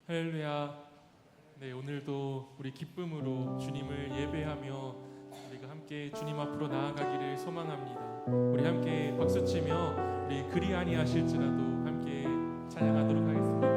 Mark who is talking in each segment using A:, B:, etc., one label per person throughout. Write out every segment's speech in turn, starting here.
A: 할렐루야. 네, 오늘도 우리 기쁨으로 주님을 예배하며 우리가 함께 주님 앞으로 나아가기를 소망합니다. 우리 함께 박수치며 우리 그리 아니하실지라도 함께 찬양하도록 하겠습니다.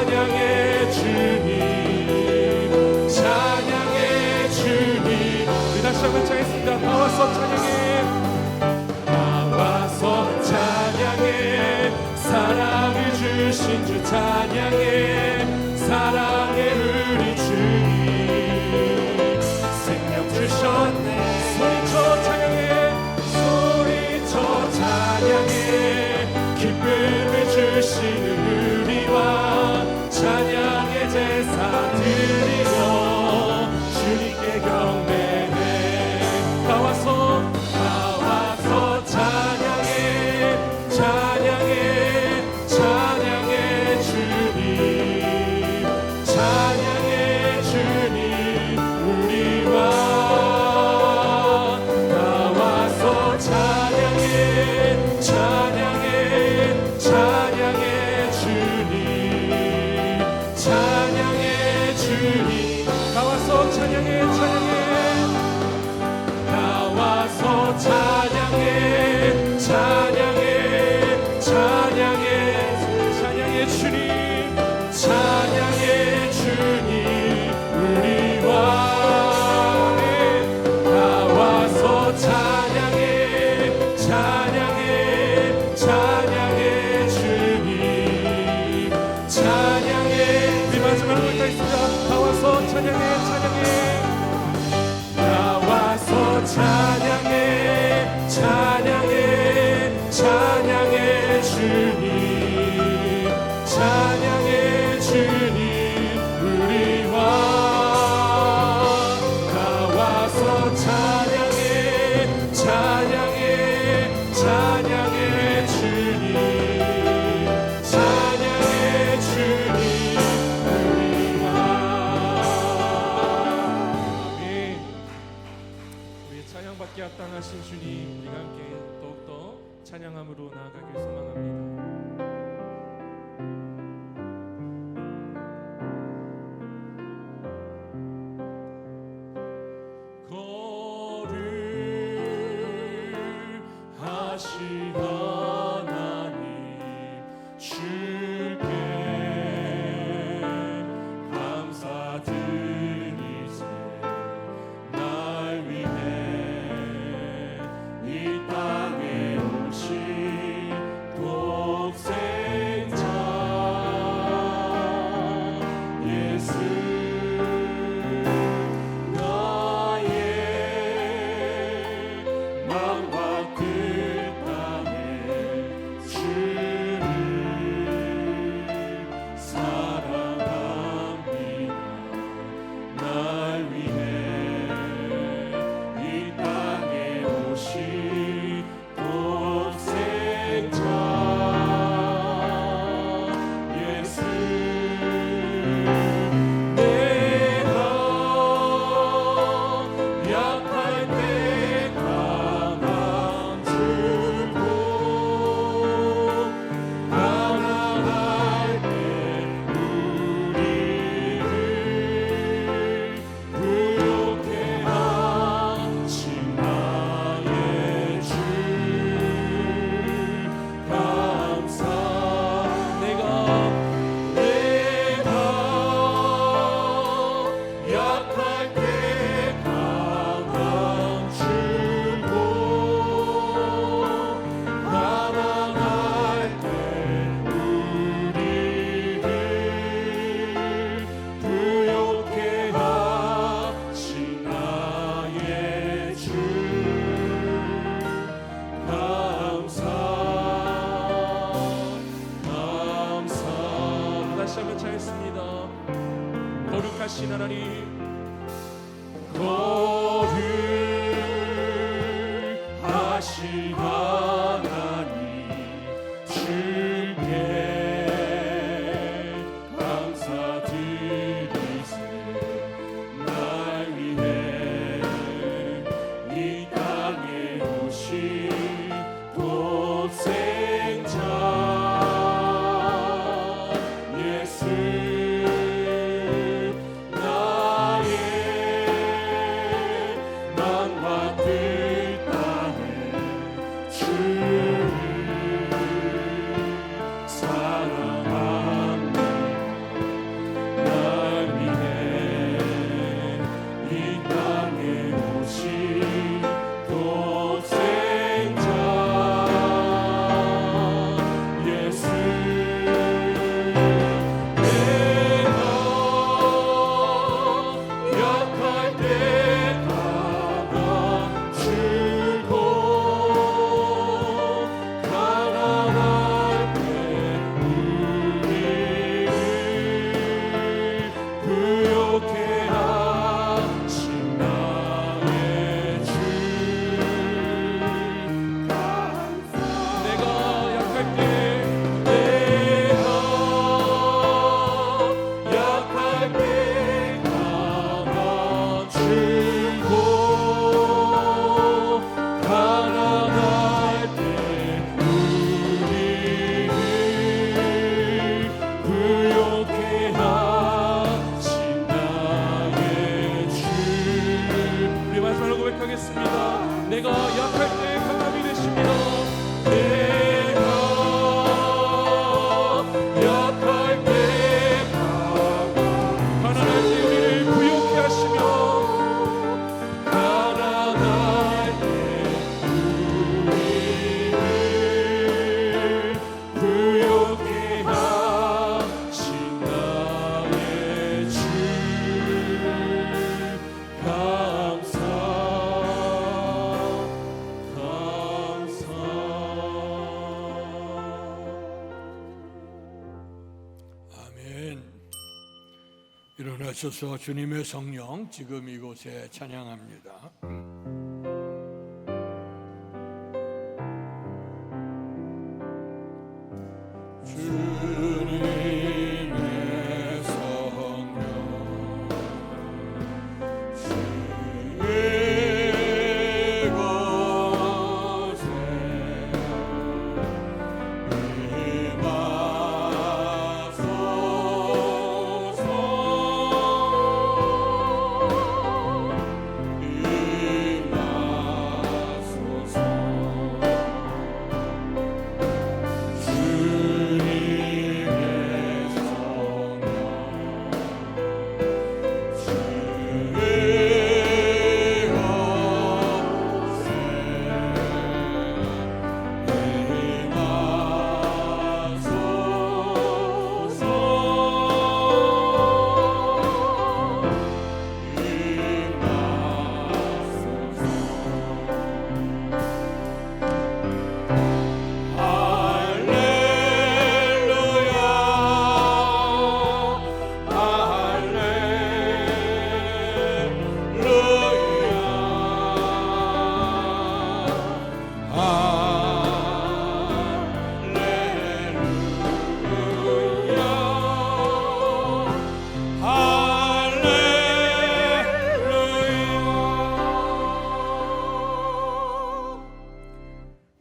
A: 찬양해 주님, 찬양해 주님. 우리 다시 한번 찬양했습니다. 다 와서 찬양해, 다 와서 찬양해. 사랑을 주신 주 찬양해, 사랑의 우리 주님. 생명 주셨네. 소리쳐 찬양해, 소리쳐 찬양해. 기쁨을 주시는 우리와 찬양의 제사 드리며 주님께 경배해. 다 와서 찬양해, 찬양해, 찬양해 주님, 찬양해 주님. 우리와 다 와서 찬양해, 찬양해, 찬양해 주님, 찬양해 주님. 다 와서 찬양해, 찬양해, 다 와서 찬양해, 찬양해, 찬양해, 찬양해 주님, 찬양해 주님. 우리와 다 와서 찬양해, 찬양해, 찬양해 주님, 찬양해. 우리 마지막 한번 있습니다. 다 와서 찬양해, 찬양해, 다 와서 찬양해, 찬양해, 찬양해 주님, 찬양해 주님. 우리와 다 와서 찬양해, 찬양해, 찬양해 주님, 찬양해 주님. 우리의 찬양받기 합당하신 주님, 우리가 함께 더욱더 찬양함으로 나아가길 소망합니다. 거룩하신 하나님, 주께 감사드리세. 날 위해 이 땅에 오신 독생자 예수, 나의 마음과 그 땅에 주를 사랑합니다. 날 위해 이 땅에 오신 독생자 예수, 내가 약할 때 강함 주고, 가난할 때 우리를 부욕해 하신 나의 주 감사. 내가 약할 때 강함 주고, 가난할 때 우리를 부욕해 하신 나의 주 감사, 감사. 다시 한번 차겠습니다. 거룩하신 하나님, 거룩하신 하나님, 주께 감사드리세. 날 위해 이 땅에 오신 독생자 예수, 나의 마음과 뜻 땅에 주
B: 일어나셔서 주님의 성령 지금 이곳에 찬양합니다. 주님의 성령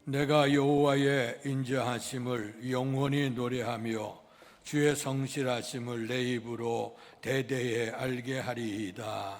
B: 내가 여호와의 인자하심을 영원히 노래하며 주의 성실하심을 내 입으로 대대에 알게 하리이다.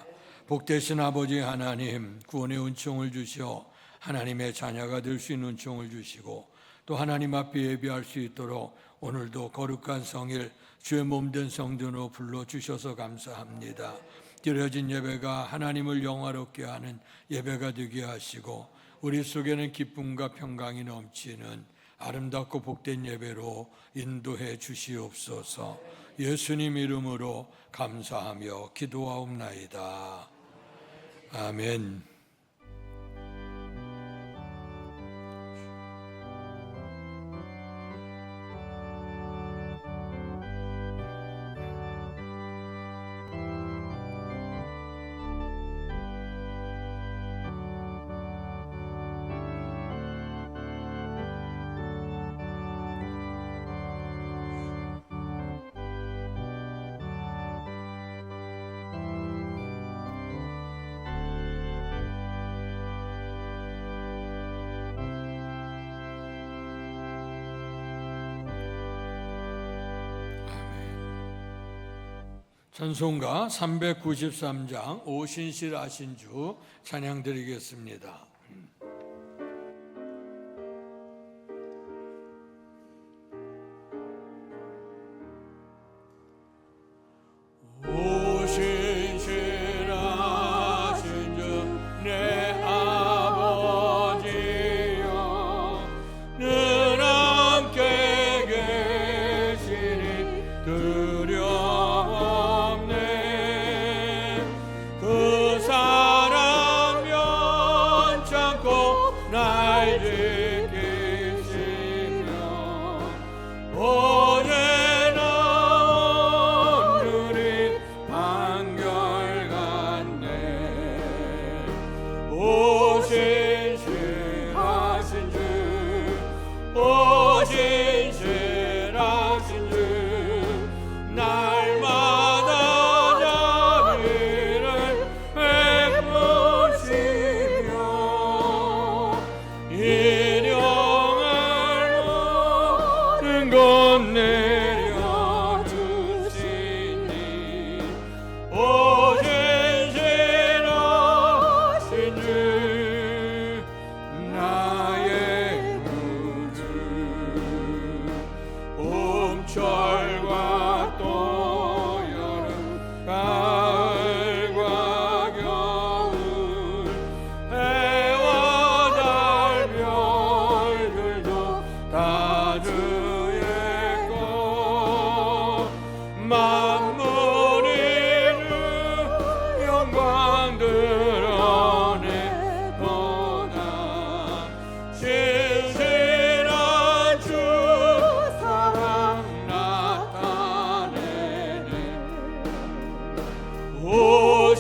B: 복되신 아버지 하나님, 구원의 은총을 주시어 하나님의 자녀가 될 수 있는 은총을 주시고 또 하나님 앞에 예배할 수 있도록 오늘도 거룩한 성일 주의 몸된 성전으로 불러주셔서 감사합니다. 드려진 예배가 하나님을 영화롭게 하는 예배가 되게 하시고 우리 속에는 기쁨과 평강이 넘치는 아름답고 복된 예배로 인도해 주시옵소서. 예수님 이름으로 감사하며 기도하옵나이다. 아멘. 찬송가 393장 오신실 아신주 찬양 드리겠습니다. 오신실 아신주 내 아버지여 늘 함께 계시니 두려움없네. 그 사랑 면천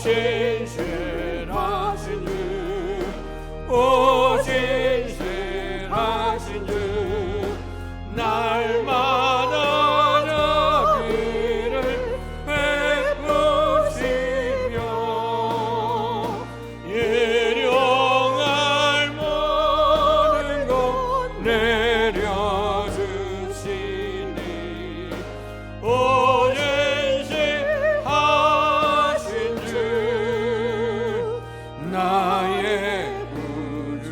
B: 신실하신 주, 오 신실하신 주, 날마다 자비를 베푸시며 일용할 모든 것 내려주시니 오 신실하신 주, 나의 구주,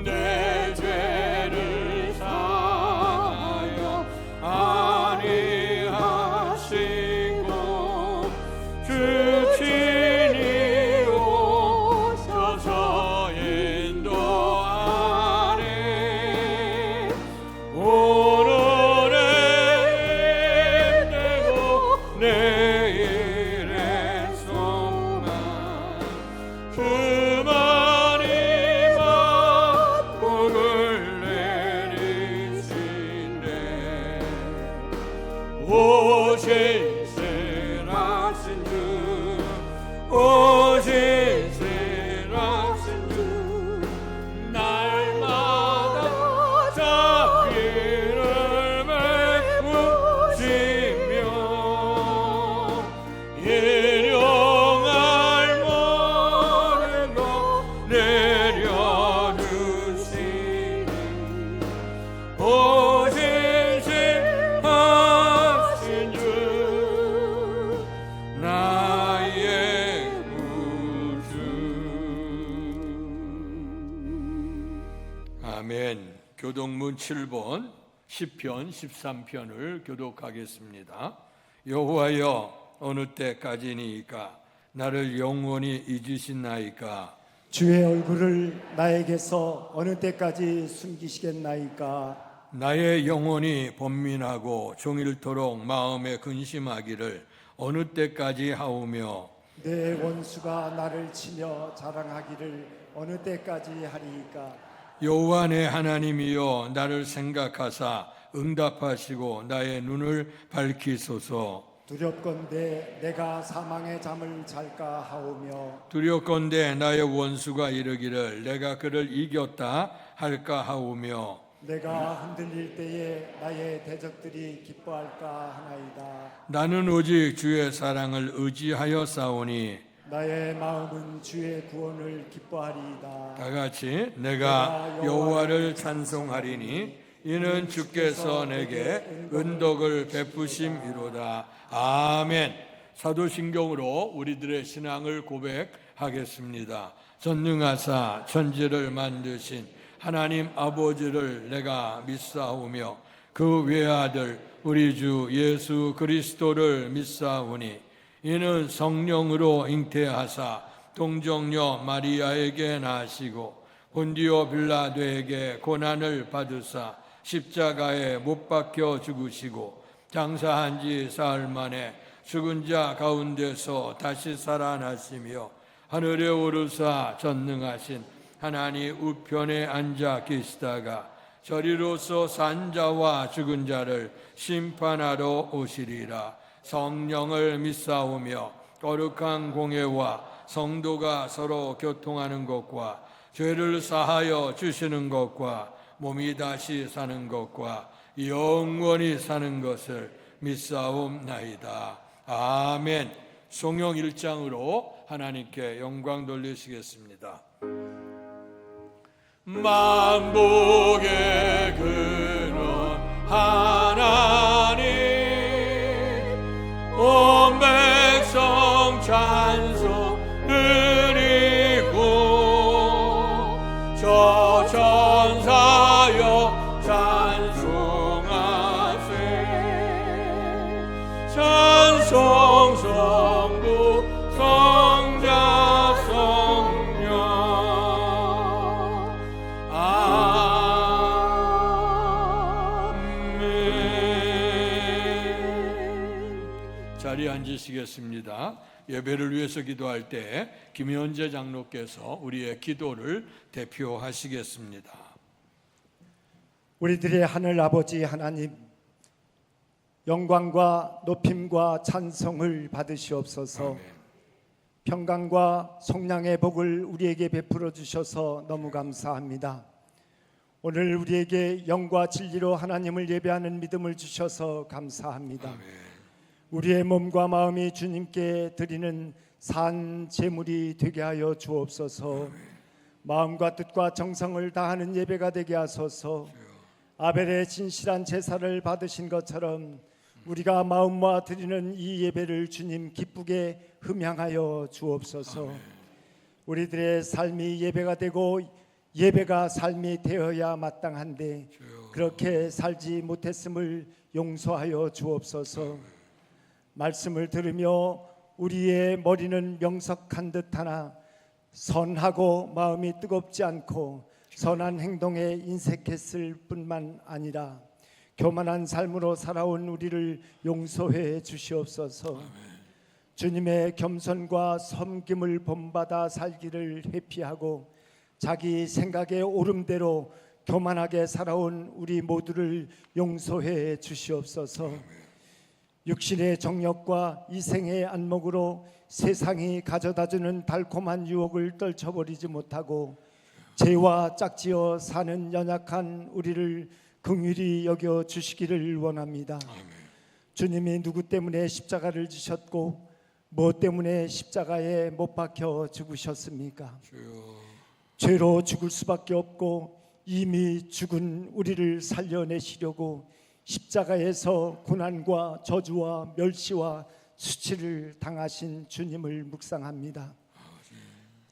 B: 내 죄를 사하여 아니하시고 주 친히 오셔서 인도하네. 오늘의 힘내고 내일의 소망, 그만이 복을 내리시네. 오 신실하신 주, 오 신실하신 주, 날마다 자비를 베푸시며 일용할 모든 것 내려주시니 오 신실하신 주, 나의 구주. 아멘. 교독문 7번 시편 13편을 교독하겠습니다. 여호와여, 어느 때까지니까 나를 영원히 잊으신나이까?
C: 주의 얼굴을 나에게서 어느 때까지 숨기시겠나이까?
B: 나의 영혼이 번민하고 종일토록 마음에 근심하기를 어느 때까지 하오며,
C: 내 원수가 나를 치며 자랑하기를 어느 때까지 하리이까?
B: 여호와 내 하나님이여, 나를 생각하사 응답하시고 나의 눈을 밝히소서.
C: 두렵건대 내가 사망의 잠을 잘까 하오며,
B: 두렵건대 나의 원수가 이르기를 내가 그를 이겼다 할까 하오며,
C: 내가 흔들릴 때에 나의 대적들이 기뻐할까 하나이다.
B: 나는 오직 주의 사랑을 의지하여 싸우니,
C: 나의 마음은 주의 구원을 기뻐하리이다.
B: 다 같이 내가 여호와를 찬송하리니 이는 주께서 내게 은덕을 베푸심이로다. 아멘. 사도신경으로 우리들의 신앙을 고백하겠습니다. 전능하사 천지를 만드신 하나님 아버지를 내가 믿사오며 그 외아들 우리 주 예수 그리스도를 믿사오니 이는 성령으로 잉태하사 동정녀 마리아에게 나시고 본디오 빌라도에게 고난을 받으사 십자가에 못 박혀 죽으시고 장사한 지 사흘 만에 죽은 자 가운데서 다시 살아나시며 하늘에 오르사 전능하신 하나님 우편에 앉아 계시다가 저리로서 산 자와 죽은 자를 심판하러 오시리라. 성령을 믿사오며 거룩한 공예와 성도가 서로 교통하는 것과 죄를 사하여 주시는 것과 몸이 다시 사는 것과 영원히 사는 것을 믿사옵나이다. 아멘. 성령 1장으로 하나님께 영광 돌리시겠습니다. 만복의 근원 하나님, 온 백성 찬송 드리고 저 천사여 찬송하세. 찬송 성부 성자 성령. 아멘. 자리에 앉으시겠습니다. 예배를 위해서 기도할 때 김현재 장로께서 우리의 기도를 대표하시겠습니다.
C: 우리들의 하늘 아버지 하나님, 영광과 높임과 찬송을 받으시옵소서. 평강과 속량의 복을 우리에게 베풀어 주셔서 너무 감사합니다. 오늘 우리에게 영과 진리로 하나님을 예배하는 믿음을 주셔서 감사합니다. 우리의 몸과 마음이 주님께 드리는 산 제물이 되게 하여 주옵소서. 마음과 뜻과 정성을 다하는 예배가 되게 하소서. 아벨의 진실한 제사를 받으신 것처럼 우리가 마음과 드리는 이 예배를 주님 기쁘게 흠향하여 주옵소서. 우리들의 삶이 예배가 되고 예배가 삶이 되어야 마땅한데 그렇게 살지 못했음을 용서하여 주옵소서. 말씀을 들으며 우리의 머리는 명석한 듯하나 선하고 마음이 뜨겁지 않고 선한 행동에 인색했을 뿐만 아니라 교만한 삶으로 살아온 우리를 용서해 주시옵소서. 주님의 겸손과 섬김을 본받아 살기를 회피하고 자기 생각의 오름대로 교만하게 살아온 우리 모두를 용서해 주시옵소서. 육신의 정욕과 이생의 안목으로 세상이 가져다주는 달콤한 유혹을 떨쳐버리지 못하고 죄와 짝지어 사는 연약한 우리를 긍휼히 여겨 주시기를 원합니다. 주님이 누구 때문에 십자가를 지셨고 무엇 때문에 십자가에 못 박혀 죽으셨습니까? 죄로 죽을 수밖에 없고 이미 죽은 우리를 살려내시려고 십자가에서 고난과 저주와 멸시와 수치를 당하신 주님을 묵상합니다.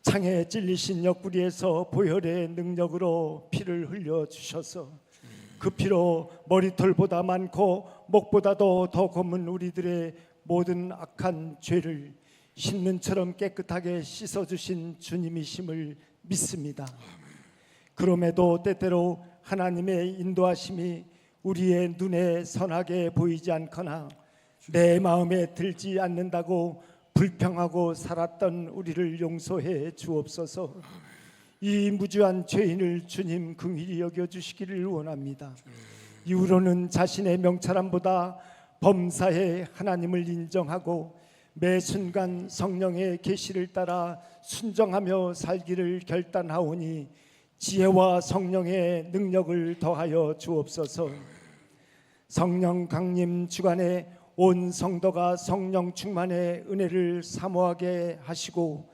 C: 창에 찔리신 옆구리에서 보혈의 능력으로 피를 흘려 주셔서 그 피로 머리털보다 많고 목보다도 더 검은 우리들의 모든 악한 죄를 신문처럼 깨끗하게 씻어주신 주님이심을 믿습니다. 그럼에도 때때로 하나님의 인도하심이 우리의 눈에 선하게 보이지 않거나 내 마음에 들지 않는다고 불평하고 살았던 우리를 용서해 주옵소서. 이 무주한 죄인을 주님 긍휼히 여겨주시기를 원합니다. 이후로는 자신의 명철함보다 범사에 하나님을 인정하고 매 순간 성령의 계시를 따라 순종하며 살기를 결단하오니 지혜와 성령의 능력을 더하여 주옵소서. 성령 강림 주간에 온 성도가 성령 충만의 은혜를 사모하게 하시고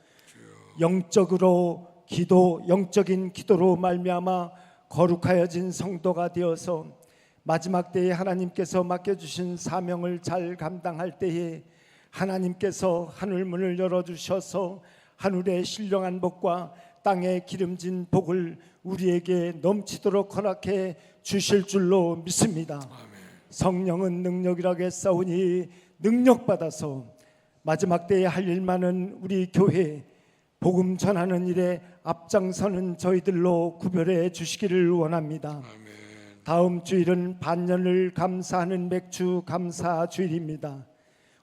C: 영적인 기도로 말미암아 거룩하여진 성도가 되어서 마지막 때에 하나님께서 맡겨주신 사명을 잘 감당할 때에 하나님께서 하늘문을 열어주셔서 하늘의 신령한 복과 땅에 기름진 복을 우리에게 넘치도록 허락해 주실 줄로 믿습니다. 성령은 능력이라겠사오니 능력받아서 마지막 때에 할 일만은 우리 교회 복음 전하는 일에 앞장서는 저희들로 구별해 주시기를 원합니다. 다음 주일은 반년을 감사하는 맥주 감사 주일입니다.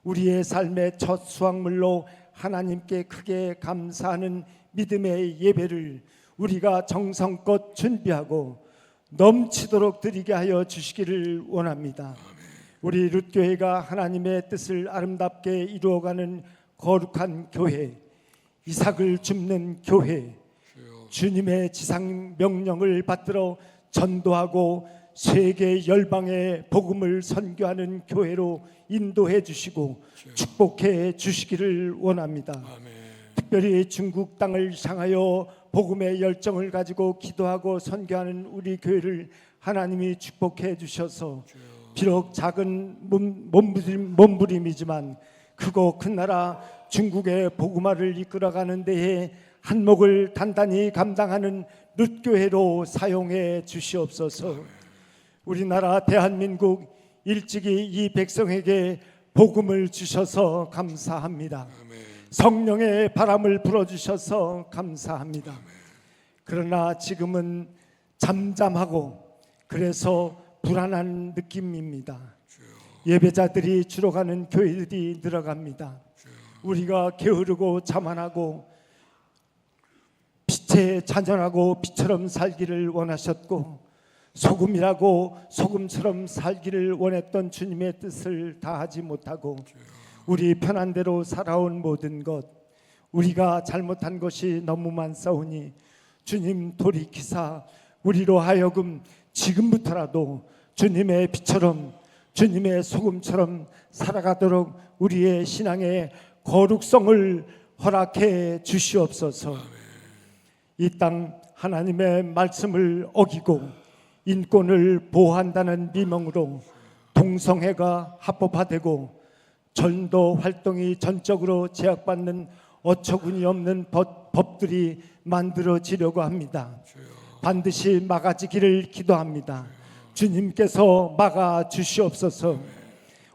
C: 우리의 삶의 첫 수확물로 하나님께 크게 감사하는 믿음의 예배를 우리가 정성껏 준비하고 넘치도록 드리게 하여 주시기를 원합니다. 우리 룻교회가 하나님의 뜻을 아름답게 이루어가는 거룩한 교회, 이삭을 줍는 교회, 주님의 지상 명령을 받들어 전도하고 세계 열방의 복음을 선교하는 교회로 인도해 주시고 축복해 주시기를 원합니다. 특별히 중국 땅을 향하여 복음의 열정을 가지고 기도하고 선교하는 우리 교회를 하나님이 축복해 주셔서 비록 작은 몸부림이지만 크고 큰 나라 중국의 복음화를 이끌어가는 데에 한몫을 단단히 감당하는 룻교회로 사용해 주시옵소서. 우리나라 대한민국 일찍이 이 백성에게 복음을 주셔서 감사합니다. 성령의 바람을 불어주셔서 감사합니다. 그러나 지금은 잠잠하고 그래서 불안한 느낌입니다. 예배자들이 주로 가는 교회들이 늘어갑니다. 우리가 게으르고 자만하고 빛에 잔연하고 빛처럼 살기를 원하셨고 소금이라고 소금처럼 살기를 원했던 주님의 뜻을 다하지 못하고 우리 편한 대로 살아온 모든 것, 우리가 잘못한 것이 너무 많사오니 주님 돌이키사 우리로 하여금 지금부터라도 주님의 빛처럼 주님의 소금처럼 살아가도록 우리의 신앙의 거룩성을 허락해 주시옵소서. 이 땅 하나님의 말씀을 어기고 인권을 보호한다는 미명으로 동성애가 합법화되고 전도 활동이 전적으로 제약받는 어처구니 없는 법들이 만들어지려고 합니다. 반드시 막아지기를 기도합니다. 주님께서 막아 주시옵소서.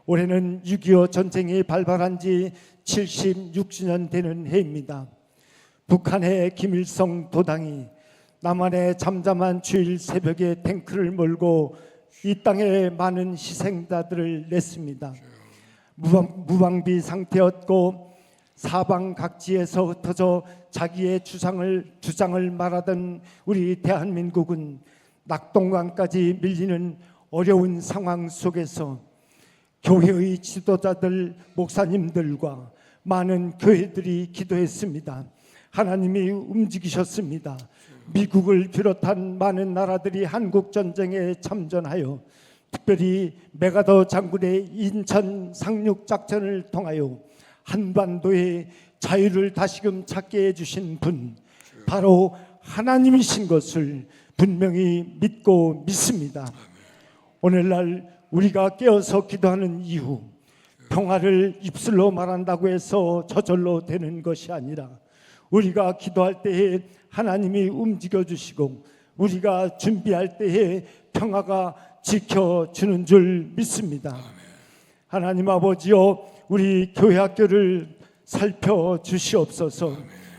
C: 올해는 6.25 전쟁이 발발한 지 76주년 되는 해입니다. 북한의 김일성 도당이 남한의 잠잠한 주일 새벽에 탱크를 몰고 이 땅에 많은 희생자들을 냈습니다. 무방비 상태였고 사방 각지에서 흩어져 자기의 주장을 말하던 우리 대한민국은 낙동강까지 밀리는 어려운 상황 속에서 교회의 지도자들, 목사님들과 많은 교회들이 기도했습니다. 하나님이 움직이셨습니다. 미국을 비롯한 많은 나라들이 한국 전쟁에 참전하여 특별히 메가더 장군의 인천 상륙 작전을 통하여 한반도의 자유를 다시금 찾게 해주신 분, 바로 하나님이신 것을 분명히 믿고 믿습니다. 오늘날 우리가 깨어서 기도하는 이유, 평화를 입술로 말한다고 해서 저절로 되는 것이 아니라 우리가 기도할 때에 하나님이 움직여 주시고 우리가 준비할 때에 평화가 지켜주는 줄 믿습니다. 하나님 아버지여, 우리 교회 학교를 살펴주시옵소서.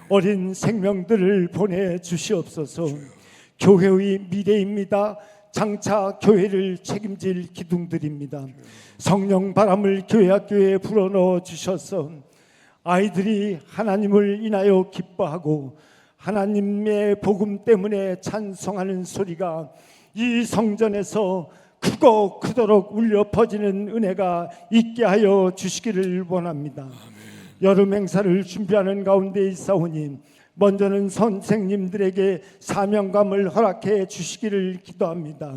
C: 어린 생명들을 보내주시옵소서. 교회의 미래입니다. 장차 교회를 책임질 기둥들입니다. 성령 바람을 교회 학교에 불어넣어 주셔서 아이들이 하나님을 인하여 기뻐하고 하나님의 복음 때문에 찬송하는 소리가 이 성전에서 크고 크도록 울려 퍼지는 은혜가 있게 하여 주시기를 원합니다. 여름 행사를 준비하는 가운데 있사오니 먼저는 선생님들에게 사명감을 허락해 주시기를 기도합니다.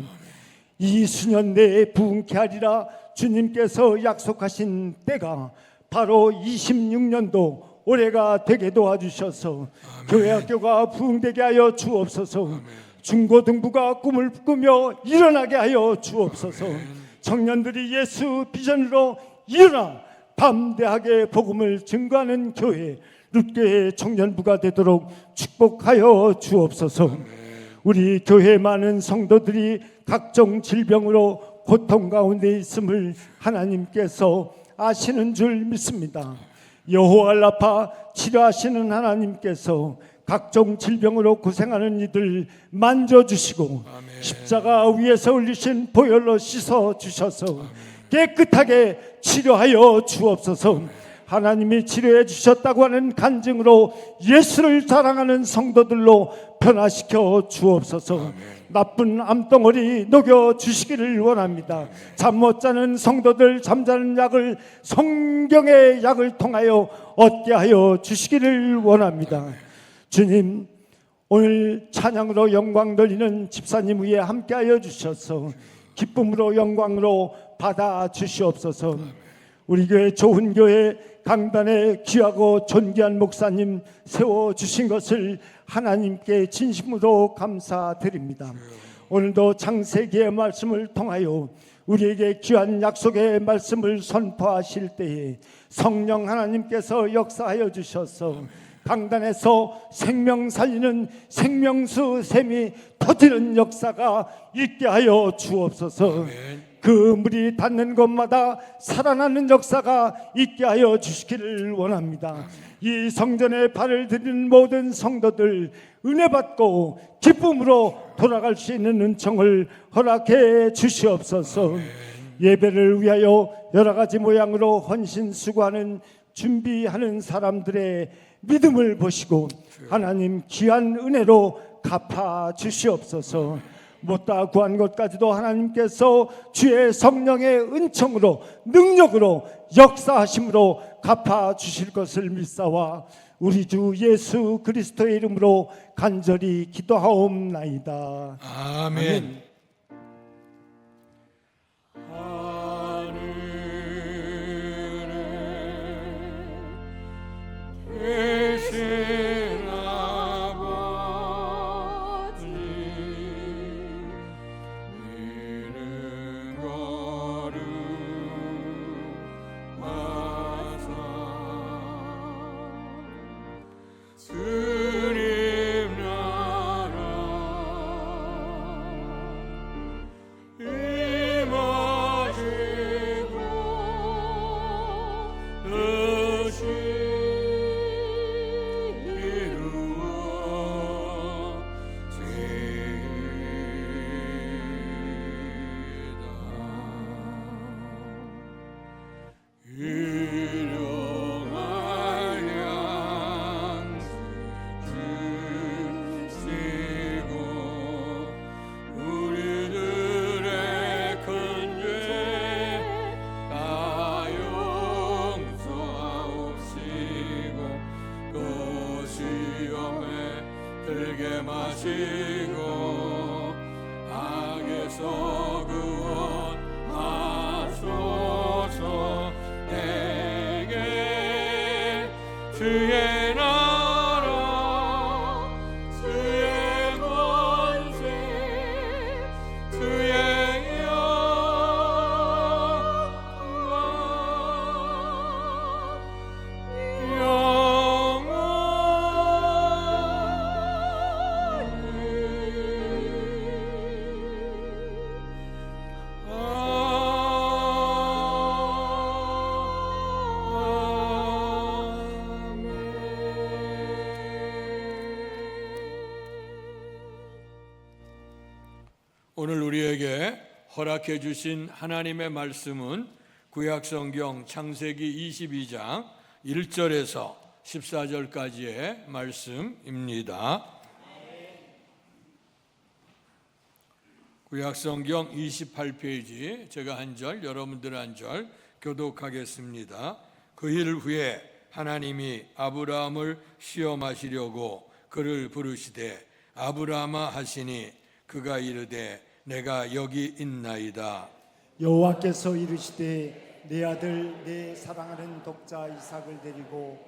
C: 이 수년 내에 부흥케 하리라 주님께서 약속하신 때가 바로 26년도 올해가 되게 도와주셔서 교회 학교가 부흥되게 하여 주옵소서. 중고등부가 꿈을 꾸며 일어나게 하여 주옵소서. 청년들이 예수 비전으로 일어나 담대하게 복음을 증거하는 교회, 룻교회 청년부가 되도록 축복하여 주옵소서. 우리 교회 많은 성도들이 각종 질병으로 고통 가운데 있음을 하나님께서 아시는 줄 믿습니다. 여호와 라파 치료하시는 하나님께서 각종 질병으로 고생하는 이들 만져주시고 십자가 위에서 올리신 보혈로 씻어주셔서 깨끗하게 치료하여 주옵소서. 하나님이 치료해 주셨다고 하는 간증으로 예수를 자랑하는 성도들로 변화시켜 주옵소서. 나쁜 암덩어리 녹여 주시기를 원합니다. 잠 못 자는 성도들 잠자는 약을 성경의 약을 통하여 얻게 하여 주시기를 원합니다. 주님, 오늘 찬양으로 영광 돌리는 집사님 위에 함께하여 주셔서 기쁨으로 영광으로 받아 주시옵소서. 우리 교회 좋은 교회 강단에 귀하고 존귀한 목사님 세워주신 것을 하나님께 진심으로 감사드립니다. 오늘도 창세기의 말씀을 통하여 우리에게 귀한 약속의 말씀을 선포하실 때에 성령 하나님께서 역사하여 주셔서 강단에서 생명 살리는 생명수 샘이 터지는 역사가 있게 하여 주옵소서. 그 물이 닿는 곳마다 살아나는 역사가 있게 하여 주시기를 원합니다. 이 성전에 발을 들이는 모든 성도들 은혜 받고 기쁨으로 돌아갈 수 있는 은총을 허락해 주시옵소서. 예배를 위하여 여러 가지 모양으로 헌신수고하는 준비하는 사람들의 믿음을 보시고 하나님 귀한 은혜로 갚아 주시옵소서. 못다 구한 것까지도 하나님께서 주의 성령의 은총으로 능력으로 역사하심으로 갚아주실 것을 믿사와 우리 주 예수 그리스도의 이름으로 간절히 기도하옵나이다.
B: 아멘. 들게 마시고 악에서 구원하소서. 내게 주의 나라 주의 권세 주의 오늘 우리에게 허락해 주신 하나님의 말씀은 구약성경 창세기 22장 1절에서 14절까지의 말씀입니다. 구약성경 28페이지 제가 한 절, 여러분들 한 절 교독하겠습니다. 그 일 후에 하나님이 아브라함을 시험하시려고 그를 부르시되 아브라함아 하시니 그가 이르되 내가 여기 있나이다.
C: 여호와께서 이르시되 내 아들 내 사랑하는 독자 이삭을 데리고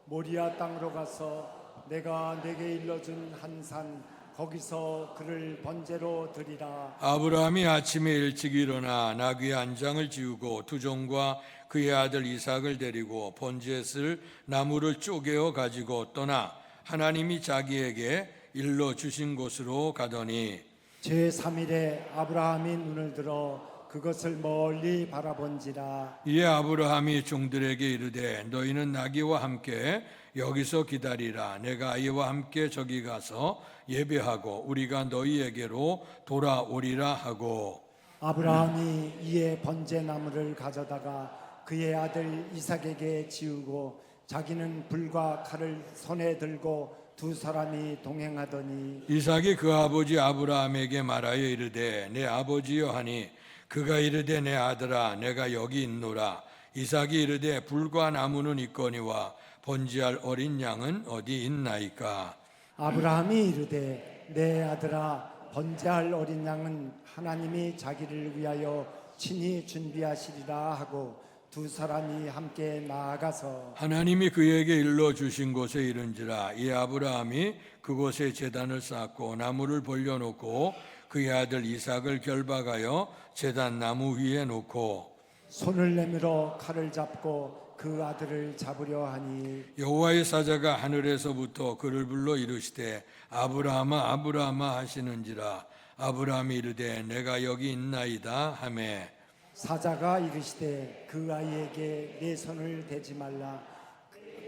C: 모리아 땅으로 가서 내가 내게 일러준 한 산 거기서 그를 번제로 드리라.
B: 아브라함이 아침에 일찍 일어나 나귀 한 장을 지우고 두 종과 그의 아들 이삭을 데리고 번제쓸 나무를 쪼개어 가지고 떠나 하나님이 자기에게 일러 주신 곳으로 가더니
C: 제3일에 아브라함이 눈을 들어 그것을 멀리 바라본지라.
B: 이에 아브라함이 종들에게 이르되 너희는 나귀와 함께 여기서 기다리라. 내가 아이와 함께 저기 가서 예배하고 우리가 너희에게로 돌아오리라 하고
C: 아브라함이 이에 번제나무를 가져다가 그의 아들 이삭에게 지우고 자기는 불과 칼을 손에 들고 두 사람이 동행하더니
B: 이삭이 그 아버지 아브라함에게 말하여 이르되 내 아버지여 하니 그가 이르되 내 아들아 내가 여기 있노라. 이삭이 이르되 불과 나무는 있거니와 번제할 어린 양은 어디 있나이까.
C: 아브라함이 이르되 내 아들아 번제할 어린 양은 하나님이 자기를 위하여 친히 준비하시리라 하고 두 사람이 함께 나아가서
B: 하나님이 그에게 일러 주신 곳에 이른지라. 이 아브라함이 그곳에 제단을 쌓고 나무를 벌려놓고 그의 아들 이삭을 결박하여 제단 나무 위에 놓고
C: 손을 내밀어 칼을 잡고 그 아들을 잡으려 하니
B: 여호와의 사자가 하늘에서부터 그를 불러 이르시되 아브라함아 아브라함아 하시는지라. 아브라함이 이르되 내가 여기 있나이다 하매
C: 사자가 이르시되 그 아이에게 내 손을 대지 말라.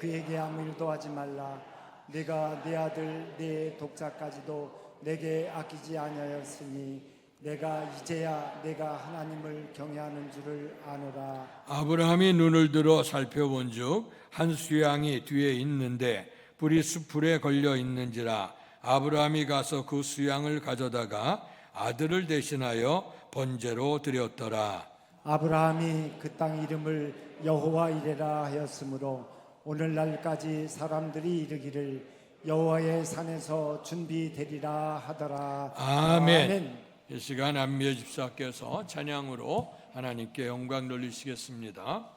C: 그에게 아무 일도 하지 말라. 내가 내 아들 내 독자까지도 내게 아끼지 아니하였으니 내가 이제야 내가 하나님을 경외하는 줄을 아노라.
B: 아브라함이 눈을 들어 살펴본즉 한 수양이 뒤에 있는데 뿔이 수풀에 걸려 있는지라. 아브라함이 가서 그 수양을 가져다가 아들을 대신하여 번제로 드렸더라.
C: 아브라함이 그 땅 이름을 여호와 이레라 하였으므로 오늘날까지 사람들이 이르기를 여호와의 산에서 준비되리라 하더라.
B: 아멘. 이 시간 안미애 집사께서 찬양으로 하나님께 영광 돌리시겠습니다.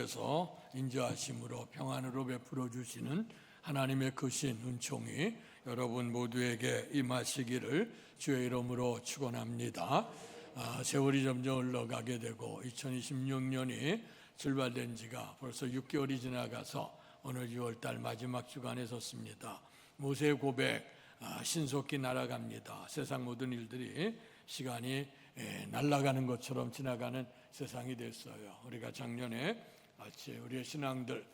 B: 주께서 인자하심으로 평안으로 베풀어 주시는 하나님의 크신 은총이 여러분 모두에게 임하시기를 주의 이름으로 축원합니다. 세월이 점점 흘러가게 되고 2026년이 출발된 지가 벌써 6개월이 지나가서 오늘 6월달 마지막 주간에 섰습니다. 모세의 고백 신속히 날아갑니다. 세상 모든 일들이 시간이 날아가는 것처럼 지나가는 세상이 됐어요. 우리가 작년에 마치 우리의 신앙들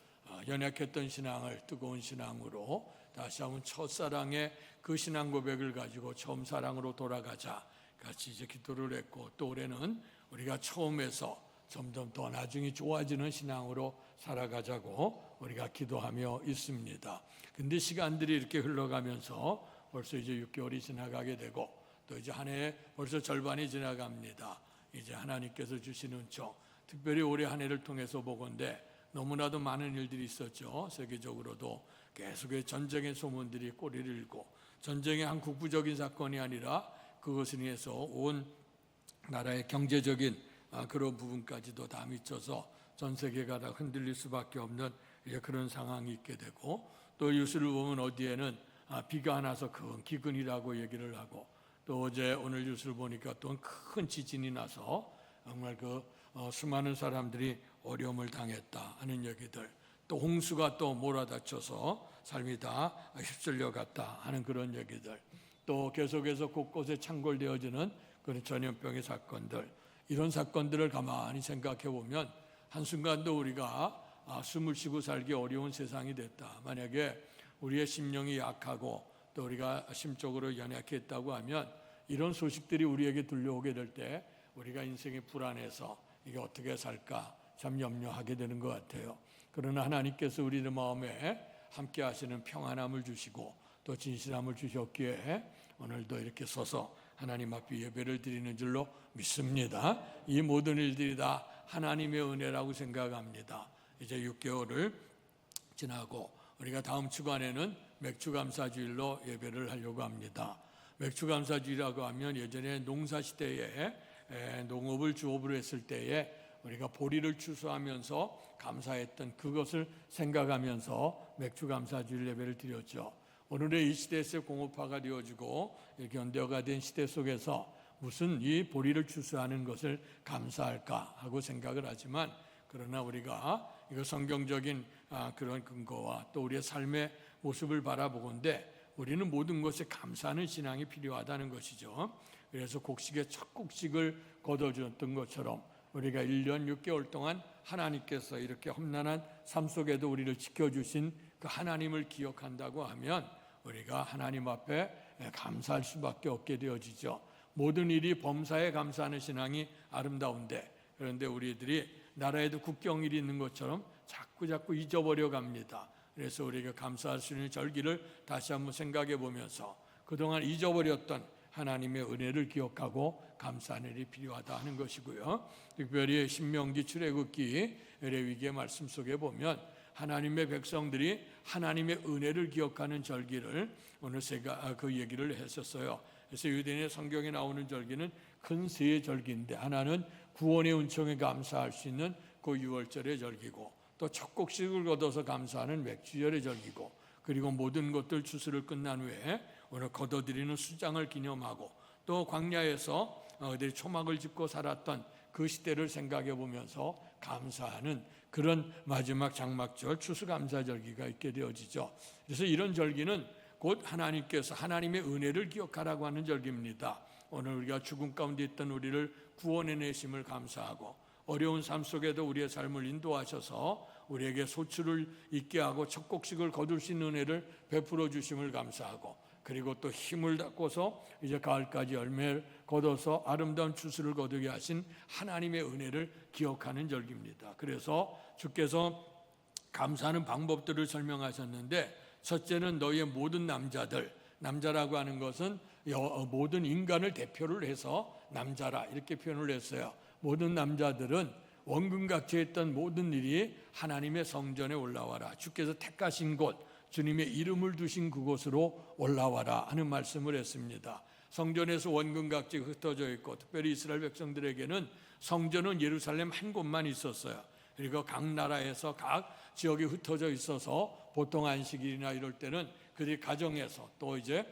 B: 연약했던 신앙을 뜨거운 신앙으로 다시 한번 첫사랑의 그 신앙 고백을 가지고 처음 사랑으로 돌아가자 같이 이제 기도를 했고, 또 올해는 우리가 처음에서 점점 더 나중에 좋아지는 신앙으로 살아가자고 우리가 기도하며 있습니다. 근데 시간들이 이렇게 흘러가면서 벌써 이제 6개월이 지나가게 되고, 또 이제 한 해 벌써 절반이 지나갑니다. 이제 하나님께서 주시는 은총, 특별히 올해 한 해를 통해서 보건대 너무나도 많은 일들이 있었죠. 세계적으로도 계속의 전쟁의 소문들이 꼬리를 일고, 전쟁의 한 국부적인 사건이 아니라 그것을 인해서 온 나라의 경제적인 그런 부분까지도 다 미쳐서 전 세계가 다 흔들릴 수밖에 없는 그런 상황이 있게 되고, 또 뉴스를 보면 어디에는 비가 안 와서 큰 기근이라고 얘기를 하고, 또 어제 오늘 뉴스를 보니까 또 큰 지진이 나서 정말 수많은 사람들이 어려움을 당했다 하는 얘기들, 또 홍수가 또 몰아닥쳐서 삶이 다 휩쓸려 갔다 하는 그런 얘기들, 또 계속해서 곳곳에 창궐되어지는 그런 전염병의 사건들, 이런 사건들을 가만히 생각해 보면 한순간도 우리가 숨을 쉬고 살기 어려운 세상이 됐다. 만약에 우리의 심령이 약하고 또 우리가 심적으로 연약했다고 하면 이런 소식들이 우리에게 들려오게 될 때 우리가 인생이 불안해서 이게 어떻게 살까 참 염려하게 되는 것 같아요. 그러나 하나님께서 우리의 마음에 함께 하시는 평안함을 주시고 또 진실함을 주셨기에 오늘도 이렇게 서서 하나님 앞에 예배를 드리는 줄로 믿습니다. 이 모든 일들이 다 하나님의 은혜라고 생각합니다. 이제 6개월을 지나고 우리가 다음 주간에는 맥주감사주일로 예배를 하려고 합니다. 맥주감사주일이라고 하면 예전에 농사시대에 농업을 주업으로 했을 때에 우리가 보리를 추수하면서 감사했던 그것을 생각하면서 맥주감사주일 예배를 드렸죠. 오늘의 이 시대에서 공업화가 되어지고 현대화가 된 시대 속에서 무슨 이 보리를 추수하는 것을 감사할까 하고 생각을 하지만, 그러나 우리가 이거 성경적인 그런 근거와 또 우리의 삶의 모습을 바라보건대 우리는 모든 것에 감사하는 신앙이 필요하다는 것이죠. 그래서 곡식의 첫 곡식을 거둬주었던 것처럼 우리가 1년 6개월 동안 하나님께서 이렇게 험난한 삶 속에도 우리를 지켜주신 그 하나님을 기억한다고 하면 우리가 하나님 앞에 감사할 수밖에 없게 되어지죠. 모든 일이 범사에 감사하는 신앙이 아름다운데, 그런데 우리들이 나라에도 국경일이 있는 것처럼 자꾸 잊어버려 갑니다. 그래서 우리가 감사할 수 있는 절기를 다시 한번 생각해 보면서 그동안 잊어버렸던 하나님의 은혜를 기억하고 감사하는 일이 필요하다 하는 것이고요. 특별히 신명기 출애굽기 레위기의 말씀 속에 보면 하나님의 백성들이 하나님의 은혜를 기억하는 절기를 오늘 제가 그 얘기를 했었어요. 그래서 유대인의 성경에 나오는 절기는 큰 세 절기인데, 하나는 구원의 은총에 감사할 수 있는 그 유월절의 절기고, 또 첫 곡식을 거둬서 감사하는 맥주절의 절기고, 그리고 모든 것들 추수를 끝난 후에 오늘 거둬들이는 수장을 기념하고, 또 광야에서 그들이 초막을 짚고 살았던 그 시대를 생각해 보면서 감사하는 그런 마지막 장막절 추수감사절기가 있게 되어지죠. 그래서 이런 절기는 곧 하나님께서 하나님의 은혜를 기억하라고 하는 절기입니다. 오늘 우리가 죽음 가운데 있던 우리를 구원해내심을 감사하고, 어려운 삶 속에도 우리의 삶을 인도하셔서 우리에게 소출을 있게 하고 첫 곡식을 거둘 수 있는 은혜를 베풀어 주심을 감사하고, 그리고 또 힘을 닦고서 이제 가을까지 열매를 거둬서 아름다운 추수를 거두게 하신 하나님의 은혜를 기억하는 절기입니다. 그래서 주께서 감사하는 방법들을 설명하셨는데, 첫째는 너희의 모든 남자라고 하는 것은 모든 인간을 대표를 해서 남자라 이렇게 표현을 했어요. 모든 남자들은 원근각지했던 모든 일이 하나님의 성전에 올라와라, 주께서 택하신 곳, 주님의 이름을 두신 그곳으로 올라와라 하는 말씀을 했습니다. 성전에서 원근각지 흩어져 있고, 특별히 이스라엘 백성들에게는 성전은 예루살렘 한 곳만 있었어요. 그리고 각 나라에서 각 지역이 흩어져 있어서 보통 안식일이나 이럴 때는 그들이 가정에서 또 이제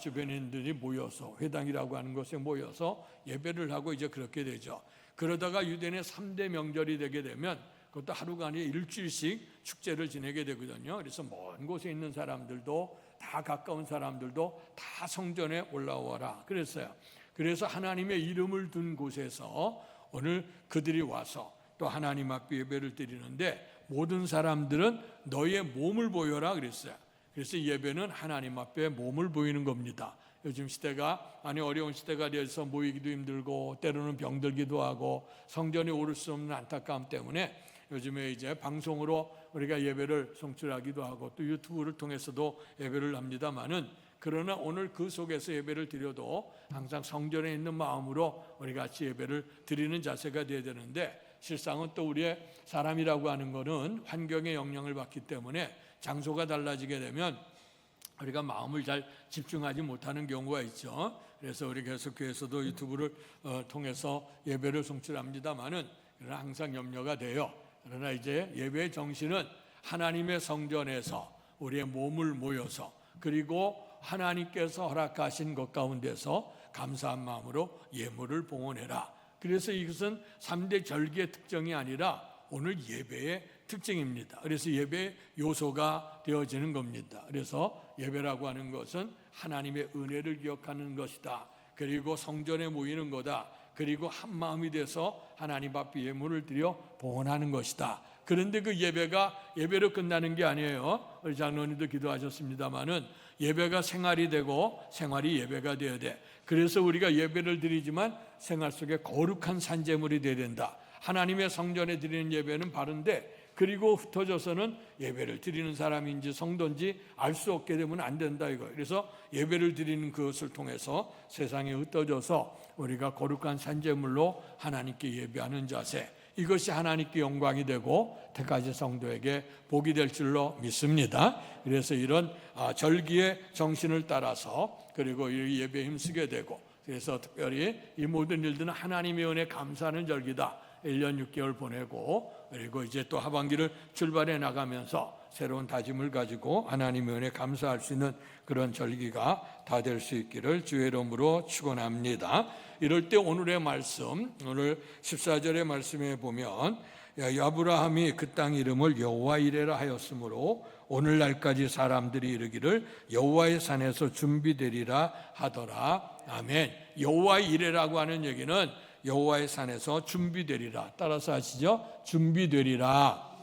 B: 주변인들이 모여서 회당이라고 하는 곳에 모여서 예배를 하고 이제 그렇게 되죠. 그러다가 유대인의 3대 명절이 되게 되면 그것도 하루가 아니라 일주일씩 축제를 지내게 되거든요. 그래서 먼 곳에 있는 사람들도 다 가까운 사람들도 다 성전에 올라오라 그랬어요. 그래서 하나님의 이름을 둔 곳에서 오늘 그들이 와서 또 하나님 앞에 예배를 드리는데 모든 사람들은 너의 몸을 보여라 그랬어요. 그래서 예배는 하나님 앞에 몸을 보이는 겁니다. 요즘 시대가 많이 어려운 시대가 돼서 모이기도 힘들고 때로는 병들기도 하고 성전에 오를 수 없는 안타까움 때문에 요즘에 이제 방송으로 우리가 예배를 송출하기도 하고 또 유튜브를 통해서도 예배를 합니다만은 그러나 오늘 그 속에서 예배를 드려도 항상 성전에 있는 마음으로 우리 같이 예배를 드리는 자세가 되어야 되는데 실상은 또 우리의 사람이라고 하는 것은 환경의 영향을 받기 때문에 장소가 달라지게 되면 우리가 마음을 잘 집중하지 못하는 경우가 있죠. 그래서 우리 계속해서도 유튜브를 통해서 예배를 송출합니다만은 그러나 항상 염려가 돼요. 그러나 이제 예배의 정신은 하나님의 성전에서 우리의 몸을 모여서 그리고 하나님께서 허락하신 것 가운데서 감사한 마음으로 예물을 봉헌해라. 그래서 이것은 3대 절기의 특징이 아니라 오늘 예배의 특징입니다. 그래서 예배의 요소가 되어지는 겁니다. 그래서 예배라고 하는 것은 하나님의 은혜를 기억하는 것이다. 그리고 성전에 모이는 거다. 그리고 한 마음이 돼서 하나님 앞에 예물을 드려 봉헌하는 것이다. 그런데 그 예배가 예배로 끝나는 게 아니에요. 우리 장로님도 기도하셨습니다마는 예배가 생활이 되고 생활이 예배가 되어야 돼. 그래서 우리가 예배를 드리지만 생활 속에 거룩한 산제물이 되어야 된다. 하나님의 성전에 드리는 예배는 바른데 그리고 흩어져서는 예배를 드리는 사람인지 성도인지 알 수 없게 되면 안 된다 이거. 그래서 예배를 드리는 그것을 통해서 세상에 흩어져서 우리가 거룩한 산제물로 하나님께 예배하는 자세, 이것이 하나님께 영광이 되고 택하신 성도에게 복이 될 줄로 믿습니다. 그래서 이런 절기의 정신을 따라서 그리고 이 예배에 힘쓰게 되고 그래서 특별히 이 모든 일들은 하나님의 은혜 감사하는 절기다. 1년 6개월 보내고 그리고 이제 또 하반기를 출발해 나가면서 새로운 다짐을 가지고 하나님의 은혜 감사할 수 있는 그런 절기가 다 될 수 있기를 주의 이름으로 축원합니다. 이럴 때 오늘의 말씀, 오늘 14절의 말씀에 보면 아브라함이 그 땅 이름을 여호와 이레라 하였으므로 오늘날까지 사람들이 이르기를 여호와의 산에서 준비되리라 하더라. 아멘. 여호와 이레라고 하는 얘기는 여호와의 산에서 준비되리라. 따라서 하시죠. 준비되리라.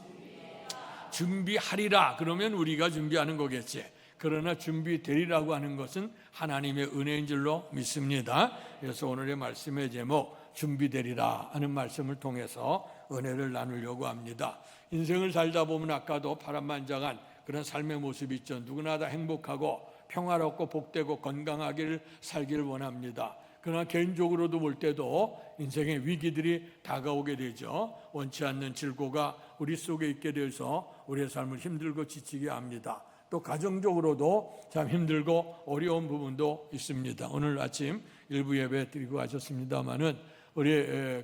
B: 준비하리라. 그러면 우리가 준비하는 거겠지. 그러나 준비되리라고 하는 것은 하나님의 은혜인 줄로 믿습니다. 그래서 오늘의 말씀의 제목 준비되리라 하는 말씀을 통해서 은혜를 나누려고 합니다. 인생을 살다 보면 아까도 파란만장한 그런 삶의 모습이 있죠. 누구나 다 행복하고 평화롭고 복되고 건강하기를 살기를 원합니다. 그러나 개인적으로도 볼 때도 인생의 위기들이 다가오게 되죠. 원치 않는 질고가 우리 속에 있게 돼서 우리의 삶을 힘들고 지치게 합니다. 또 가정적으로도 참 힘들고 어려운 부분도 있습니다. 오늘 아침 일부 예배 드리고 하셨습니다마는 우리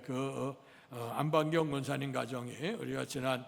B: 안방경 권사님 가정이 우리가 지난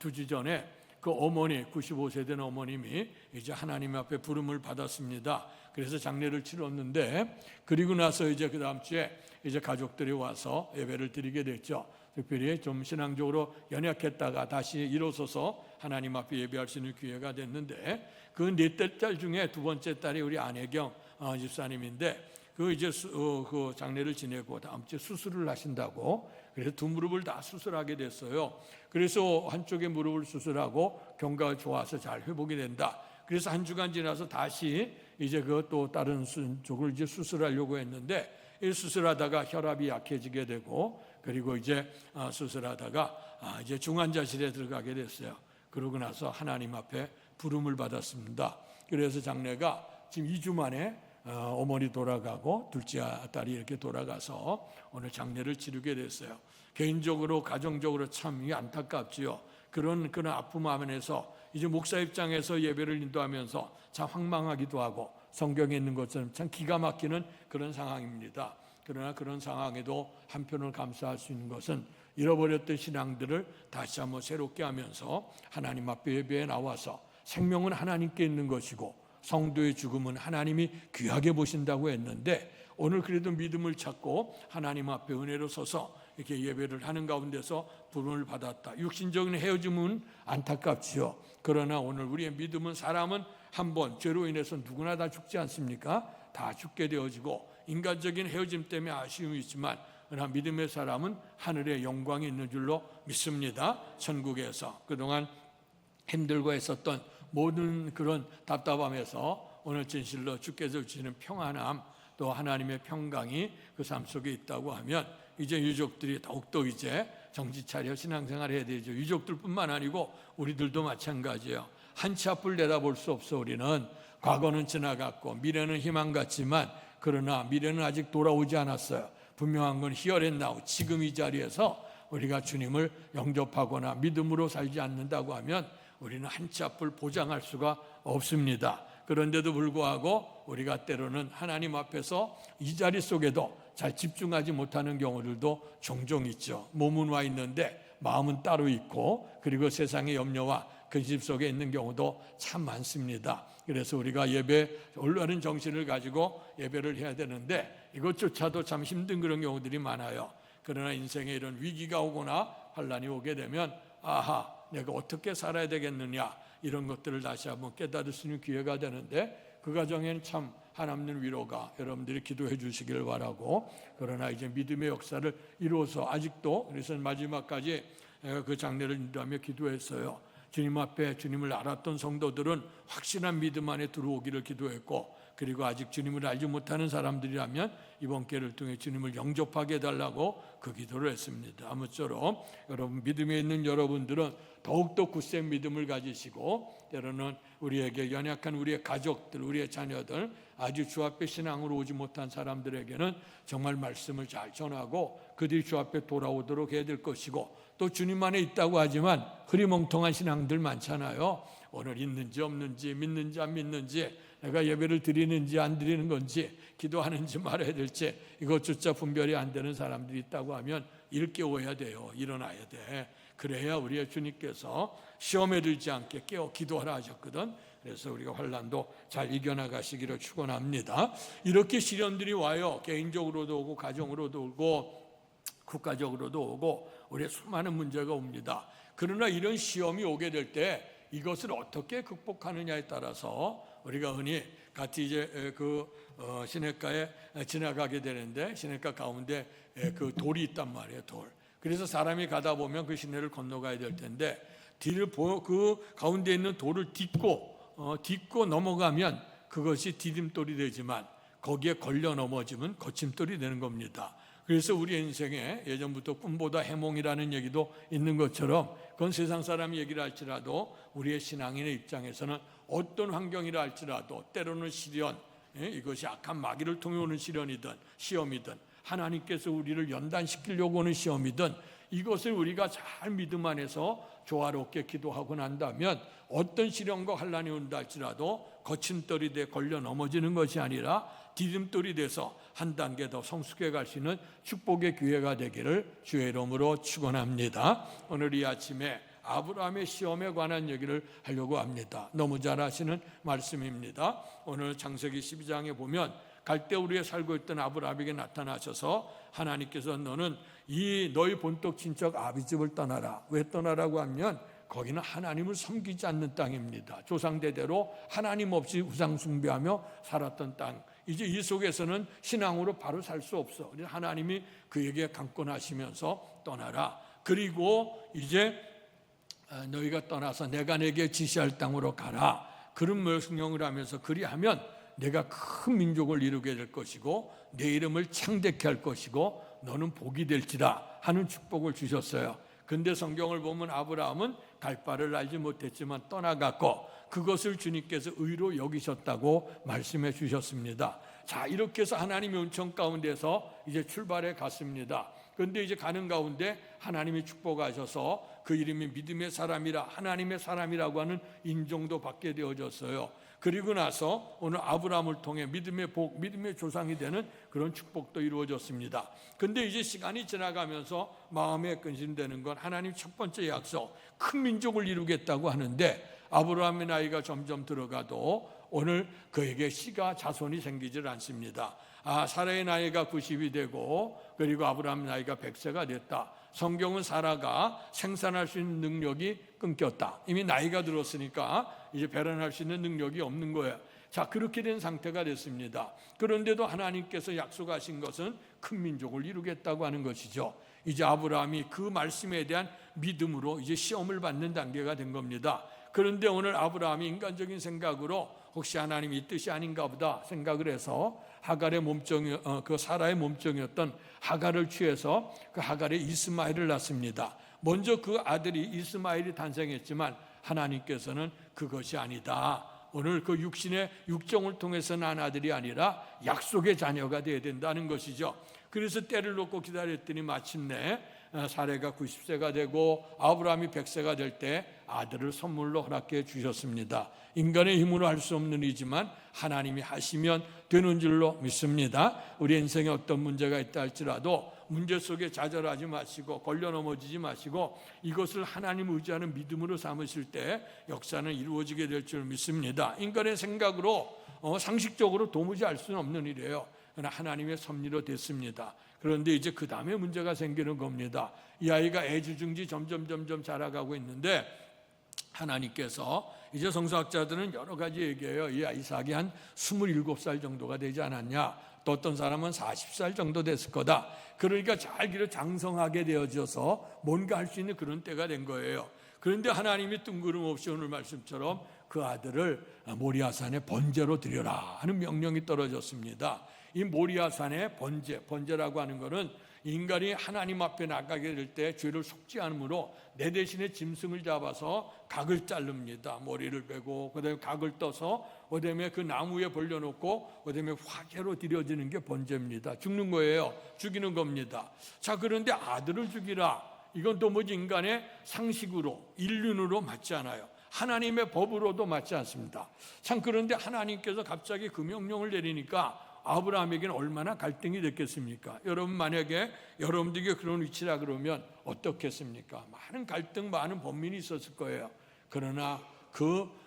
B: 2주 전에 그 어머니 95세 된 어머님이 이제 하나님 앞에 부름을 받았습니다. 그래서 장례를 치렀는데 그리고 나서 이제 그 다음 주에 이제 가족들이 와서 예배를 드리게 됐죠. 특별히 좀 신앙적으로 연약했다가 다시 일어서서 하나님 앞에 예배할 수 있는 기회가 됐는데 그 넷째 딸 중에 두 번째 딸이 우리 안혜경 집사님인데 그 이제 그 장례를 지내고 다음 주에 수술을 하신다고 그래서 두 무릎을 다 수술하게 됐어요. 그래서 한쪽의 무릎을 수술하고 경과가 좋아서 잘 회복이 된다. 그래서 한 주간 지나서 다시 이제 그 또 다른 쪽을 이제 수술하려고 했는데 이 수술하다가 혈압이 약해지게 되고 그리고 이제 수술하다가 이제 중환자실에 들어가게 됐어요. 그러고 나서 하나님 앞에 부름을 받았습니다. 그래서 장례가 지금 2주 만에 어머니 돌아가고 둘째 딸이 이렇게 돌아가서 오늘 장례를 치르게 됐어요. 개인적으로 가정적으로 참 안타깝지요. 그런 아픔 안에서 이제 목사 입장에서 예배를 인도하면서 참 황망하기도 하고 성경에 있는 것처럼 참 기가 막히는 그런 상황입니다. 그러나 그런 상황에도 한편으로 감사할 수 있는 것은 잃어버렸던 신앙들을 다시 한번 새롭게 하면서 하나님 앞에 예배에 나와서 생명은 하나님께 있는 것이고 성도의 죽음은 하나님이 귀하게 보신다고 했는데 오늘 그래도 믿음을 찾고 하나님 앞에 은혜로 서서 이렇게 예배를 하는 가운데서 부름을 받았다. 육신적인 헤어짐은 안타깝지요. 그러나 오늘 우리의 믿음은 사람은 한번 죄로 인해서 누구나 다 죽지 않습니까? 다 죽게 되어지고 인간적인 헤어짐 때문에 아쉬움이 있지만 그러나 믿음의 사람은 하늘의 영광이 있는 줄로 믿습니다. 천국에서 그동안 힘들고 했었던 모든 그런 답답함에서 오늘 진실로 주께서 주시는 평안함 또 하나님의 평강이 그 삶 속에 있다고 하면 이제 유족들이 더욱더 이제 정신 차려 신앙생활을 해야 되죠. 유족들뿐만 아니고 우리들도 마찬가지예요. 한치 앞을 내다볼 수 없어. 우리는 과거는 지나갔고 미래는 희망 같지만 그러나 미래는 아직 돌아오지 않았어요. 분명한 건 here and now, 지금 이 자리에서 우리가 주님을 영접하거나 믿음으로 살지 않는다고 하면 우리는 한치 앞을 보장할 수가 없습니다. 그런데도 불구하고 우리가 때로는 하나님 앞에서 이 자리 속에도 잘 집중하지 못하는 경우들도 종종 있죠. 몸은 와 있는데 마음은 따로 있고 그리고 세상의 염려와 근심 속에 있는 경우도 참 많습니다. 그래서 우리가 예배 올바른 정신을 가지고 예배를 해야 되는데 이것조차도 참 힘든 그런 경우들이 많아요. 그러나 인생에 이런 위기가 오거나 환란이 오게 되면 아하, 내가 어떻게 살아야 되겠느냐 이런 것들을 다시 한번 깨달을 수 있는 기회가 되는데 그 과정에는 참 하나님 위로가 여러분들이 기도해 주시기를 바라고 그러나 이제 믿음의 역사를 이루어서 아직도 그래서 마지막까지 그 장례를 인도하며 기도했어요. 주님 앞에 주님을 알았던 성도들은 확실한 믿음 안에 들어오기를 기도했고 그리고 아직 주님을 알지 못하는 사람들이라면 이번 기회를 통해 주님을 영접하게 해달라고 그 기도를 했습니다. 아무쪼록 여러분 믿음에 있는 여러분들은 더욱더 굳센 믿음을 가지시고 때로는 우리에게 연약한 우리의 가족들, 우리의 자녀들 아주 주 앞에 신앙으로 오지 못한 사람들에게는 정말 말씀을 잘 전하고 그들이 주 앞에 돌아오도록 해야 될 것이고 또 주님 안에 있다고 하지만 흐리멍텅한 신앙들 많잖아요. 오늘 있는지 없는지 믿는지 안 믿는지 내가 예배를 드리는지 안 드리는 건지 기도하는지 말아야 될지 이것조차 분별이 안 되는 사람들이 있다고 하면 일깨워야 돼요. 일어나야 돼. 그래야 우리의 주님께서 시험에 들지 않게 깨어 기도하라 하셨거든. 그래서 우리가 환난도 잘 이겨나가시기를 축원합니다. 이렇게 시련들이 와요. 개인적으로도 오고 가정으로도 오고 국가적으로도 오고 우리의 수많은 문제가 옵니다. 그러나 이런 시험이 오게 될 때 이것을 어떻게 극복하느냐에 따라서 우리가 흔히 같이 이제 시냇가에 지나가게 되는데 시냇가 가운데 그 돌이 있단 말이에요. 돌. 그래서 사람이 가다 보면 그 시내를 건너가야 될 텐데 그 가운데 있는 돌을 딛고 넘어가면 그것이 디딤돌이 되지만 거기에 걸려 넘어지면 거침돌이 되는 겁니다. 그래서 우리 인생에 예전부터 꿈보다 해몽이라는 얘기도 있는 것처럼 그건 세상 사람 얘기를 할지라도 우리의 신앙인의 입장에서는 어떤 환경이라 할지라도 때로는 시련, 이것이 악한 마귀를 통해 오는 시련이든 시험이든 하나님께서 우리를 연단시키려고 하는 시험이든 이것을 우리가 잘 믿음 안에서 조화롭게 기도하고 난다면 어떤 시련과 환난이 온다 할지라도 거침돌이 돼 걸려 넘어지는 것이 아니라 디딤돌이 돼서 한 단계 더 성숙해 갈 수 있는 축복의 기회가 되기를 주의 이름으로 축원합니다. 오늘 이 아침에 아브라함의 시험에 관한 얘기를 하려고 합니다. 너무 잘 아시는 말씀입니다. 오늘 창세기 12장에 보면 갈대우르에 살고 있던 아브라함에게 나타나셔서 하나님께서 너는 이 너희 본토 친척 아비집을 떠나라. 왜 떠나라고 하면 거기는 하나님을 섬기지 않는 땅입니다. 조상대대로 하나님 없이 우상 숭배하며 살았던 땅. 이제 이 속에서는 신앙으로 바로 살 수 없어. 그래서 하나님이 그에게 강권하시면서 떠나라. 그리고 이제 너희가 떠나서 내가 내게 지시할 땅으로 가라. 그런 명령을 하면서 그리하면 내가 큰 민족을 이루게 될 것이고 내 이름을 창대케 할 것이고 너는 복이 될지라 하는 축복을 주셨어요. 근데 성경을 보면 아브라함은 갈 바를 알지 못했지만 떠나갔고 그것을 주님께서 의로 여기셨다고 말씀해 주셨습니다. 자, 이렇게 해서 하나님의 은총 가운데서 이제 출발해 갔습니다. 그런데 이제 가는 가운데 하나님이 축복하셔서 그 이름이 믿음의 사람이라 하나님의 사람이라고 하는 인정도 받게 되어졌어요. 그리고 나서 오늘 아브라함을 통해 믿음의 복, 믿음의 조상이 되는 그런 축복도 이루어졌습니다. 근데 이제 시간이 지나가면서 마음에 근심되는 건 하나님 첫 번째 약속, 큰 민족을 이루겠다고 하는데 아브라함의 나이가 점점 들어가도 오늘 그에게 씨가 자손이 생기질 않습니다. 사라의 나이가 90이 되고 그리고 아브라함의 나이가 100세가 됐다. 성경은 사라가 생산할 수 있는 능력이 끊겼다. 이미 나이가 들었으니까 이제 배란할 수 있는 능력이 없는 거예요. 자, 그렇게 된 상태가 됐습니다. 그런데도 하나님께서 약속하신 것은 큰 민족을 이루겠다고 하는 것이죠. 이제 아브라함이 그 말씀에 대한 믿음으로 이제 시험을 받는 단계가 된 겁니다. 그런데 오늘 아브라함이 인간적인 생각으로 혹시 하나님이 이 뜻이 아닌가 보다 생각을 해서 하갈의 몸종이 그 사라의 몸종이었던 하갈을 취해서 그 하갈에 이스마엘을 낳습니다. 먼저 그 아들이 이스마엘이 탄생했지만 하나님께서는 그것이 아니다. 오늘 그 육신의 육정을 통해서 난 아들이 아니라 약속의 자녀가 되어야 된다는 것이죠. 그래서 때를 놓고 기다렸더니 마침내 사레가 90세가 되고 아브라함이 100세가 될 때 아들을 선물로 허락해 주셨습니다. 인간의 힘으로 할 수 없는 일이지만 하나님이 하시면 되는 줄로 믿습니다. 우리 인생에 어떤 문제가 있다 할지라도 문제 속에 좌절하지 마시고 걸려 넘어지지 마시고 이것을 하나님 의지하는 믿음으로 삼으실 때 역사는 이루어지게 될 줄 믿습니다. 인간의 생각으로 상식적으로 도무지 알 수는 없는 일이에요. 그러나 하나님의 섭리로 됐습니다. 그런데 이제 그 다음에 문제가 생기는 겁니다. 이 아이가 애지중지 점점 자라가고 있는데 하나님께서 이제 성서학자들은 여러 가지 얘기해요. 이 이삭이 한 27살 정도가 되지 않았냐, 또 어떤 사람은 40살 정도 됐을 거다. 그러니까 잘 기르 장성하게 되어져서 뭔가 할 수 있는 그런 때가 된 거예요. 그런데 하나님이 뜬구름없이 오늘 말씀처럼 그 아들을 모리아산에 번제로 드려라 하는 명령이 떨어졌습니다. 이 모리아산의 번제라고 하는 것은 인간이 하나님 앞에 나가게 될 때 죄를 속지 않으므로 내 대신에 짐승을 잡아서 각을 자릅니다. 머리를 베고 그다음에 각을 떠서 그다음에 그 나무에 벌려놓고 그다음에 화제로 드려지는 게 번제입니다. 죽는 거예요. 죽이는 겁니다. 자, 그런데 아들을 죽이라, 이건 도무지 인간의 상식으로 인륜으로 맞지 않아요. 하나님의 법으로도 맞지 않습니다. 참, 그런데 하나님께서 갑자기 그 명령을 내리니까 아브라함에게는 얼마나 갈등이 됐겠습니까? 여러분, 만약에 여러분들에게 그런 위치라 그러면 어떻겠습니까? 많은 갈등, 많은 번민이 있었을 거예요. 그러나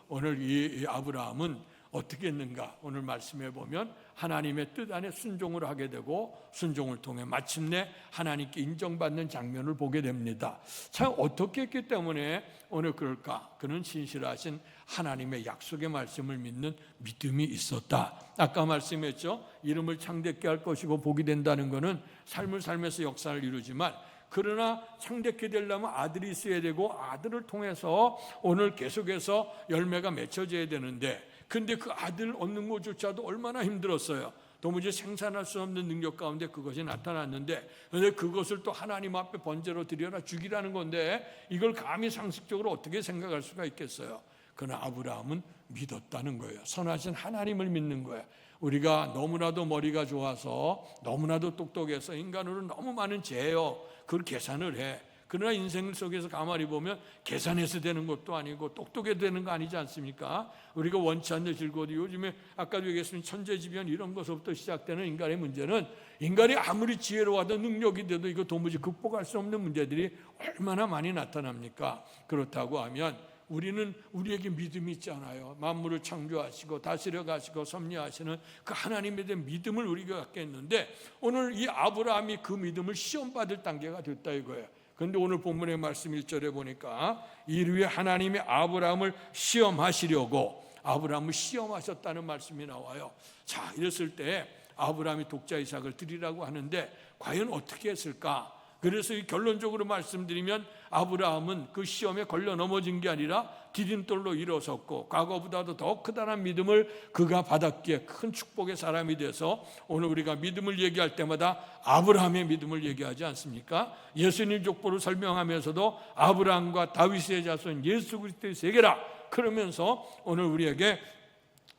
B: 오늘 이 아브라함은 어떻게 했는가? 오늘 말씀해 보면 하나님의 뜻 안에 순종을 하게 되고 순종을 통해 마침내 하나님께 인정받는 장면을 보게 됩니다. 참, 어떻게 했기 때문에 오늘 그럴까? 그는 신실하신 하나님의 약속의 말씀을 믿는 믿음이 있었다. 아까 말씀했죠. 이름을 창대케 할 것이고 복이 된다는 것은 삶을 살면서 역사를 이루지만, 그러나 창대케 되려면 아들이 있어야 되고 아들을 통해서 오늘 계속해서 열매가 맺혀져야 되는데, 근데 그 아들 얻는 것조차도 얼마나 힘들었어요. 도무지 생산할 수 없는 능력 가운데 그것이 나타났는데, 그런데 그것을 또 하나님 앞에 번제로 드려라, 죽이라는 건데 이걸 감히 상식적으로 어떻게 생각할 수가 있겠어요? 그러나 아브라함은 믿었다는 거예요. 선하신 하나님을 믿는 거예요. 우리가 너무나도 머리가 좋아서 너무나도 똑똑해서 인간으로는 너무 많은 죄예요. 그걸 계산을 해. 그러나 인생 속에서 가만히 보면 계산해서 되는 것도 아니고 똑똑해도 되는 거 아니지 않습니까? 우리가 원치 않는 즐거워도 요즘에 아까도 얘기했습니다. 천재지변 이런 것부터 시작되는 인간의 문제는, 인간이 아무리 지혜로워도 능력이 돼도 이거 도무지 극복할 수 없는 문제들이 얼마나 많이 나타납니까? 그렇다고 하면 우리에게 믿음이 있잖아요. 만물을 창조하시고 다스려 가시고 섭리하시는 그 하나님에 대한 믿음을 우리가 갖게 했는데, 오늘 이 아브라함이 그 믿음을 시험받을 단계가 됐다 이거예요. 그런데 오늘 본문의 말씀 1절에 보니까 이를 위해 하나님이 아브라함을 시험하시려고 아브라함을 시험하셨다는 말씀이 나와요. 자, 이랬을 때 아브라함이 독자 이삭을 드리라고 하는데 과연 어떻게 했을까? 그래서 결론적으로 말씀드리면 아브라함은 그 시험에 걸려 넘어진 게 아니라 디딤돌로 일어섰고 과거보다도 더 크다란 믿음을 그가 받았기에 큰 축복의 사람이 돼서 오늘 우리가 믿음을 얘기할 때마다 아브라함의 믿음을 얘기하지 않습니까? 예수님 족보를 설명하면서도 아브라함과 다윗의 자손 예수 그리스도의 세계라 그러면서 오늘 우리에게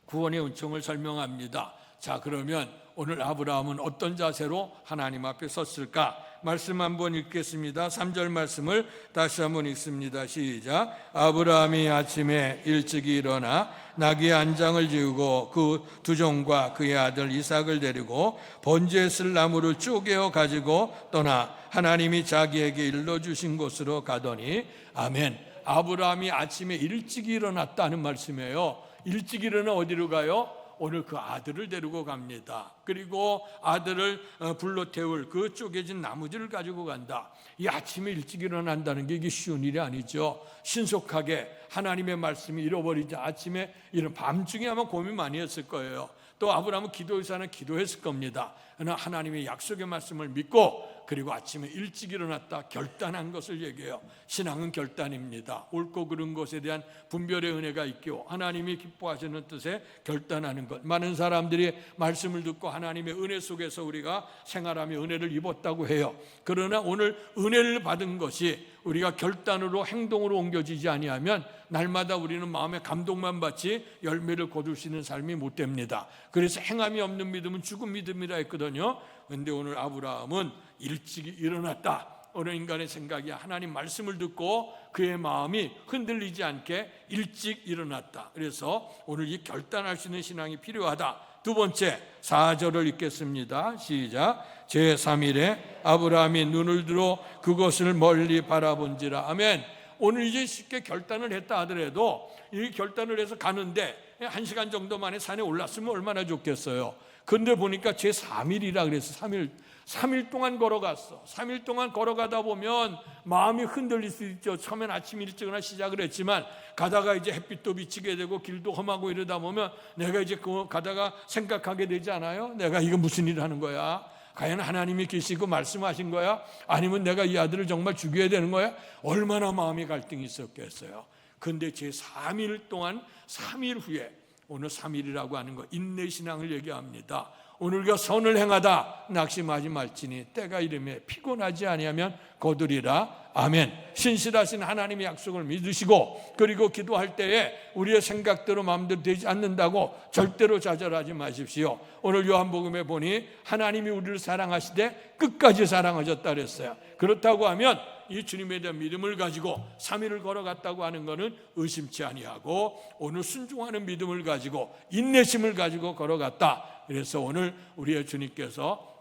B: 구원의 은총을 설명합니다. 자, 그러면 오늘 아브라함은 어떤 자세로 하나님 앞에 섰을까? 말씀 한번 읽겠습니다. 3절 말씀을 다시 한번 읽습니다. 시작. 아브라함이 아침에 일찍 일어나 나귀의 안장을 지우고 그 두 종과 그의 아들 이삭을 데리고 번제에 쓸 나무를 쪼개어 가지고 떠나 하나님이 자기에게 일러주신 곳으로 가더니, 아멘. 아브라함이 아침에 일찍 일어났다는 말씀이에요. 일찍 일어나 어디로 가요? 오늘 그 아들을 데리고 갑니다. 그리고 아들을 불러 태울 그 쪼개진 나무들을 가지고 간다. 이 아침에 일찍 일어난다는 게 이게 쉬운 일이 아니죠. 신속하게 하나님의 말씀이 잃어버리지. 아침에 이런 밤중에 아마 고민 많이 했을 거예요. 또 아브라함은 기도의사는 기도했을 겁니다. 그러나 하나님의 약속의 말씀을 믿고 그리고 아침에 일찍 일어났다 결단한 것을 얘기해요. 신앙은 결단입니다. 옳고 그른 것에 대한 분별의 은혜가 있고 하나님이 기뻐하시는 뜻에 결단하는 것. 많은 사람들이 말씀을 듣고 하나님의 은혜 속에서 우리가 생활하며 은혜를 입었다고 해요. 그러나 오늘 은혜를 받은 것이 우리가 결단으로 행동으로 옮겨지지 아니하면 날마다 우리는 마음의 감동만 받지 열매를 거둘 수 있는 삶이 못 됩니다. 그래서 행함이 없는 믿음은 죽은 믿음이라 했거든요. 그런데 오늘 아브라함은 일찍 일어났다. 어느 인간의 생각이 하나님 말씀을 듣고 그의 마음이 흔들리지 않게 일찍 일어났다. 그래서 오늘 이 결단할 수 있는 신앙이 필요하다. 두 번째 4절을 읽겠습니다. 시작. 제3일에 아브라함이 눈을 들어 그것을 멀리 바라본지라. 아멘. 오늘 이제 쉽게 결단을 했다 하더라도 이 결단을 해서 가는데 1시간 정도 만에 산에 올랐으면 얼마나 좋겠어요. 근데 보니까 제3일이라 그래서 3일 동안 걸어갔어. 3일 동안 걸어가다 보면 마음이 흔들릴 수 있죠. 처음엔 아침 일찍이나 시작을 했지만 가다가 이제 햇빛도 비치게 되고 길도 험하고 이러다 보면 내가 이제 가다가 생각하게 되지 않아요? 내가 이거 무슨 일을 하는 거야? 과연 하나님이 계시고 말씀하신 거야? 아니면 내가 이 아들을 정말 죽여야 되는 거야? 얼마나 마음의 갈등이 있었겠어요. 근데 제3일 동안 3일 후에 오늘 3일이라고 하는 거 인내신앙을 얘기합니다. 오늘 우리가 선을 행하다 낙심하지 말지니 때가 이르매 피곤하지 아니하면 거두리라. 아멘. 신실하신 하나님의 약속을 믿으시고 그리고 기도할 때에 우리의 생각대로 마음대로 되지 않는다고 절대로 좌절하지 마십시오. 오늘 요한복음에 보니 하나님이 우리를 사랑하시되 끝까지 사랑하셨다 그랬어요. 그렇다고 하면 이 주님에 대한 믿음을 가지고 3일을 걸어갔다고 하는 것은 의심치 아니하고 오늘 순종하는 믿음을 가지고 인내심을 가지고 걸어갔다. 그래서 오늘 우리의 주님께서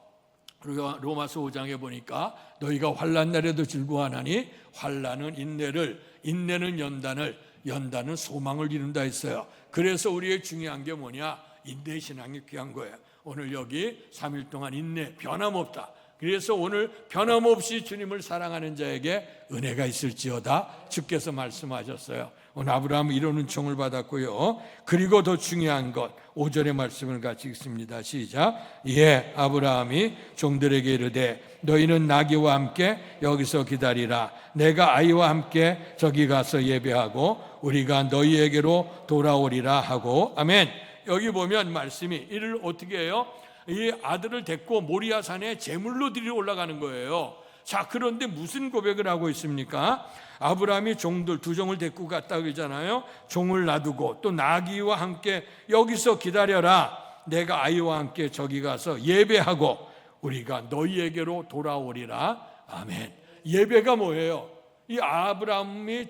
B: 우리가 로마서 5장에 보니까 너희가 환난 날에도 즐거워하나니 환난은 인내를, 인내는 연단을, 연단은 소망을 이룬다 했어요. 그래서 우리의 중요한 게 뭐냐? 인내 신앙이 귀한 거예요. 오늘 여기 3일 동안 인내 변함없다. 그래서 오늘 변함없이 주님을 사랑하는 자에게 은혜가 있을지어다 주께서 말씀하셨어요. 오늘 아브라함은 이런 은총을 받았고요. 그리고 더 중요한 것 5절의 말씀을 같이 읽습니다. 시작. 예, 아브라함이 종들에게 이르되 너희는 나귀와 함께 여기서 기다리라. 내가 아이와 함께 저기 가서 예배하고 우리가 너희에게로 돌아오리라 하고. 아멘. 여기 보면 말씀이 이를 어떻게 해요? 이 아들을 데리고 모리아산에 제물로 드리러 올라가는 거예요. 자, 그런데 무슨 고백을 하고 있습니까? 아브라함이 종들 두 종을 데리고 갔다 그러잖아요. 종을 놔두고 또 나귀와 함께 여기서 기다려라. 내가 아이와 함께 저기 가서 예배하고 우리가 너희에게로 돌아오리라. 아멘. 예배가 뭐예요? 이 아브라함이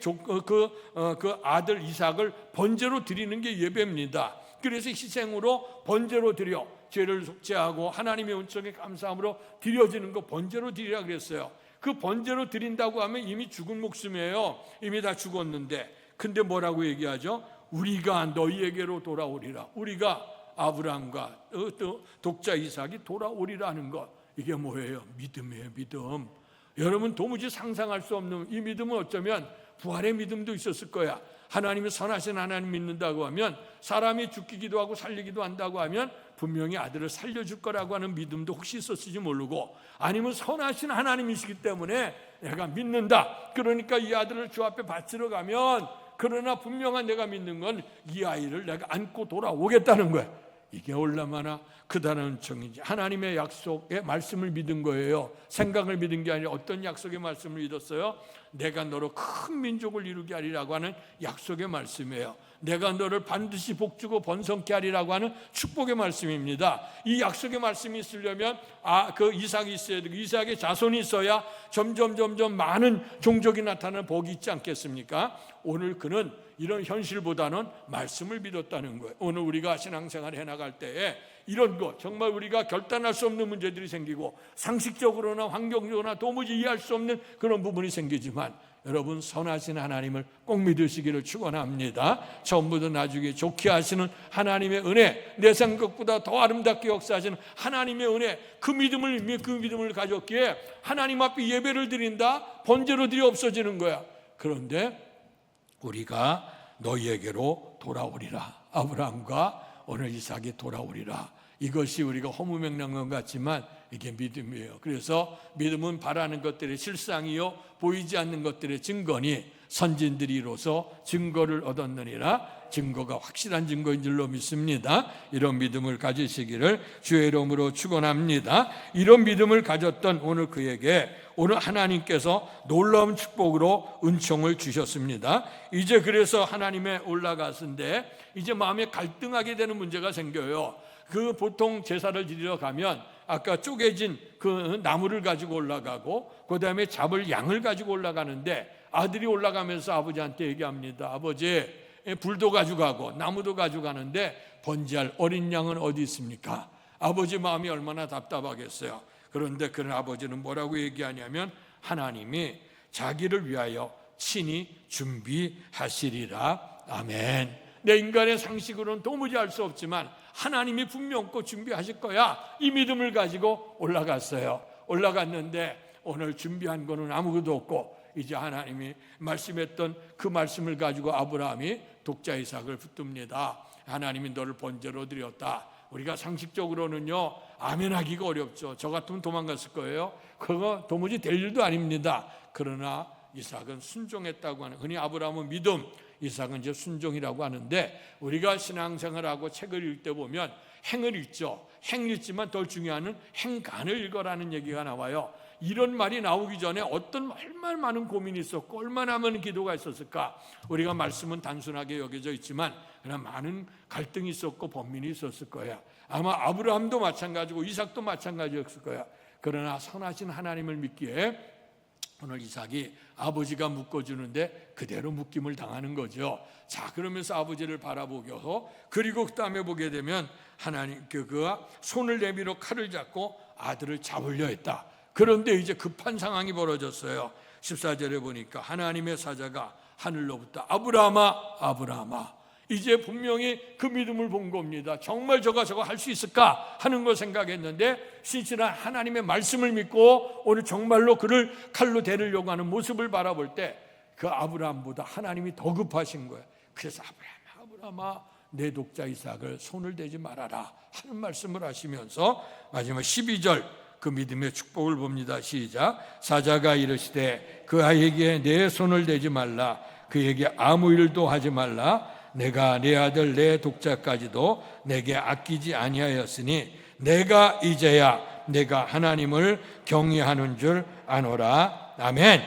B: 그 아들 이삭을 번제로 드리는 게 예배입니다. 그래서 희생으로 번제로 드려 죄를 속죄하고 하나님의 은총에 감사함으로 드려지는 거 번제로 드리라 그랬어요. 그 번제로 드린다고 하면 이미 죽은 목숨이에요. 이미 다 죽었는데 근데 뭐라고 얘기하죠? 우리가 너희에게로 돌아오리라. 우리가 아브라함과 또 독자 이삭이 돌아오리라는 것. 이게 뭐예요? 믿음이에요. 믿음. 여러분 도무지 상상할 수 없는 이 믿음은 어쩌면 부활의 믿음도 있었을 거야. 하나님이 선하신 하나님 믿는다고 하면 사람이 죽기도 하고 살리기도 한다고 하면 분명히 아들을 살려줄 거라고 하는 믿음도 혹시 있었을지 모르고 아니면 선하신 하나님이시기 때문에 내가 믿는다. 그러니까 이 아들을 주 앞에 바치러 가면 그러나 분명한 내가 믿는 건 이 아이를 내가 안고 돌아오겠다는 거야. 이게 얼마나 크다는 은총인지. 하나님의 약속의 말씀을 믿은 거예요. 생각을 믿은 게 아니라 어떤 약속의 말씀을 믿었어요? 내가 너로 큰 민족을 이루게 하리라고 하는 약속의 말씀이에요. 내가 너를 반드시 복주고 번성케 하리라고 하는 축복의 말씀입니다. 이 약속의 말씀이 있으려면 그 이삭이 있어야 되고 이삭의 자손이 있어야 점점 많은 종족이 나타나는 복이 있지 않겠습니까? 오늘 그는 이런 현실보다는 말씀을 믿었다는 거예요. 오늘 우리가 신앙생활을 해나갈 때에 이런 것 정말 우리가 결단할 수 없는 문제들이 생기고 상식적으로나 환경적으로나 도무지 이해할 수 없는 그런 부분이 생기지만 여러분 선하신 하나님을 꼭 믿으시기를 축원합니다. 처음부터 나중에 좋게 하시는 하나님의 은혜, 내 생각보다 더 아름답게 역사하시는 하나님의 은혜, 그 믿음을 가졌기에 하나님 앞에 예배를 드린다, 번제로 드려 없어지는 거야. 그런데 우리가 너희에게로 돌아오리라, 아브라함과 오늘 이삭이 돌아오리라. 이것이 우리가 허무맹랑한 것 같지만 이게 믿음이에요. 그래서 믿음은 바라는 것들의 실상이요 보이지 않는 것들의 증거니 선진들이 이로써 증거를 얻었느니라. 증거가 확실한 증거인 줄로 믿습니다. 이런 믿음을 가지시기를 주의 이름으로 축원합니다. 이런 믿음을 가졌던 오늘 그에게 오늘 하나님께서 놀라운 축복으로 은총을 주셨습니다. 이제 그래서 하나님에 올라갔는데 이제 마음에 갈등하게 되는 문제가 생겨요. 그 보통 제사를 드리러 가면 아까 쪼개진 그 나무를 가지고 올라가고 그 다음에 잡을 양을 가지고 올라가는데 아들이 올라가면서 아버지한테 얘기합니다. 아버지, 불도 가져가고 나무도 가져가는데 번제할 어린 양은 어디 있습니까? 아버지 마음이 얼마나 답답하겠어요. 그런데 그런 아버지는 뭐라고 얘기하냐면 하나님이 자기를 위하여 친히 준비하시리라. 아멘. 내 인간의 상식으로는 도무지 알 수 없지만 하나님이 분명 꼭 준비하실 거야. 이 믿음을 가지고 올라갔어요. 올라갔는데 오늘 준비한 거는 아무것도 없고 이제 하나님이 말씀했던 그 말씀을 가지고 아브라함이 독자 이삭을 붙듭니다. 하나님이 너를 번제로 드렸다. 우리가 상식적으로는요 아멘하기가 어렵죠. 저 같으면 도망갔을 거예요. 그거 도무지 될 일도 아닙니다. 그러나 이삭은 순종했다고 하는, 흔히 아브라함은 믿음, 이삭은 이제 순종이라고 하는데 우리가 신앙생활하고 책을 읽을 때 보면 행을 읽죠. 행 읽지만 더 중요한 행간을 읽어라는 얘기가 나와요. 이런 말이 나오기 전에 어떤 얼마나 많은 고민이 있었고 얼마나 많은 기도가 있었을까. 우리가 말씀은 단순하게 여겨져 있지만 그냥 많은 갈등이 있었고 번민이 있었을 거야. 아마 아브라함도 마찬가지고 이삭도 마찬가지였을 거야. 그러나 선하신 하나님을 믿기에 오늘 이삭이 아버지가 묶어주는데 그대로 묶임을 당하는 거죠. 자, 그러면서 아버지를 바라보고 그리고 그 다음에 보게 되면 하나님 그가 손을 내밀어 칼을 잡고 아들을 잡으려 했다. 그런데 이제 급한 상황이 벌어졌어요. 14절에 보니까 하나님의 사자가 하늘로부터 아브라함아, 아브라함아. 이제 분명히 그 믿음을 본 겁니다. 정말 저거 할 수 있을까 하는 걸 생각했는데 신실한 하나님의 말씀을 믿고 오늘 정말로 그를 칼로 데리려고 하는 모습을 바라볼 때 그 아브라함보다 하나님이 더 급하신 거예요. 그래서 아브라함아 내 독자 이삭을 손을 대지 말아라 하는 말씀을 하시면서 마지막 12절 그 믿음의 축복을 봅니다. 시작. 사자가 이르시되 그 아이에게 내 손을 대지 말라, 그에게 아무 일도 하지 말라. 내가 내 아들 내 독자까지도 내게 아끼지 아니하였으니 내가 이제야 내가 하나님을 경외하는 줄 아노라. 아멘.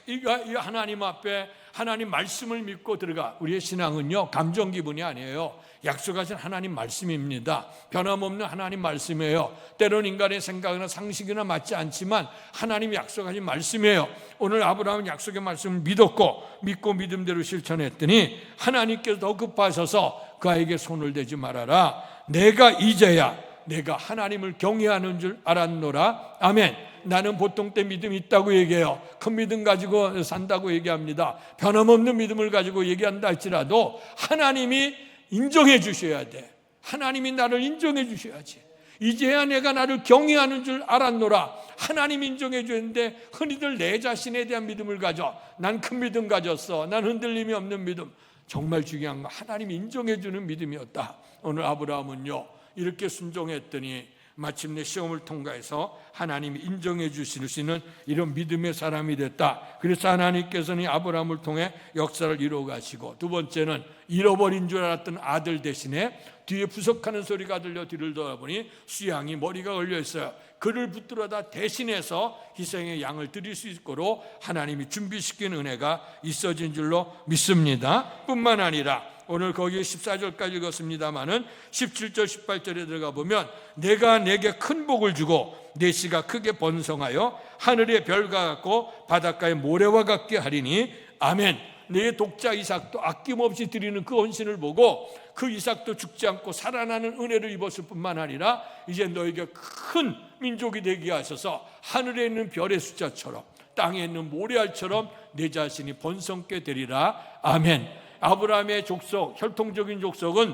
B: 이 하나님 앞에 하나님 말씀을 믿고 들어가. 우리의 신앙은요 감정 기분이 아니에요. 약속하신 하나님 말씀입니다. 변함없는 하나님 말씀이에요. 때론 인간의 생각이나 상식이나 맞지 않지만 하나님이 약속하신 말씀이에요. 오늘 아브라함은 약속의 말씀을 믿고 믿음대로 실천했더니 하나님께서 더 급하셔서 그 아이에게 손을 대지 말아라. 내가 이제야 내가 하나님을 경외하는 줄 알았노라. 아멘. 나는 보통 때 믿음이 있다고 얘기해요. 큰 믿음 가지고 산다고 얘기합니다. 변함없는 믿음을 가지고 얘기한다 할지라도 하나님이 인정해 주셔야 돼. 하나님이 나를 인정해 주셔야지. 이제야 내가 나를 경외하는 줄 알았노라. 하나님 인정해 주는데 흔히들 내 자신에 대한 믿음을 가져. 난 큰 믿음 가졌어. 난 흔들림이 없는 믿음. 정말 중요한 건 하나님이 인정해 주는 믿음이었다. 오늘 아브라함은요 이렇게 순종했더니 마침내 시험을 통과해서 하나님이 인정해 주실 수 있는 이런 믿음의 사람이 됐다. 그래서 하나님께서는 아브라함을 통해 역사를 이루어 가시고, 두 번째는 잃어버린 줄 알았던 아들 대신에 뒤에 부석하는 소리가 들려 뒤를 돌아보니 수양이 머리가 걸려 있어요. 그를 붙들어다 대신해서 희생의 양을 드릴 수 있도록 하나님이 준비시킨 은혜가 있어진 줄로 믿습니다. 뿐만 아니라 오늘 거기 14절까지 읽었습니다마는 17절 18절에 들어가 보면 내가 내게 큰 복을 주고 내 씨가 크게 번성하여 하늘의 별과 같고 바닷가의 모래와 같게 하리니 아멘. 내 독자 이삭도 아낌없이 드리는 그 헌신을 보고 그 이삭도 죽지 않고 살아나는 은혜를 입었을 뿐만 아니라 이제 너에게 큰 민족이 되게 하셔서 하늘에 있는 별의 숫자처럼 땅에 있는 모래알처럼 내 자신이 번성케 되리라. 아멘. 아브라함의 족속, 혈통적인 족속은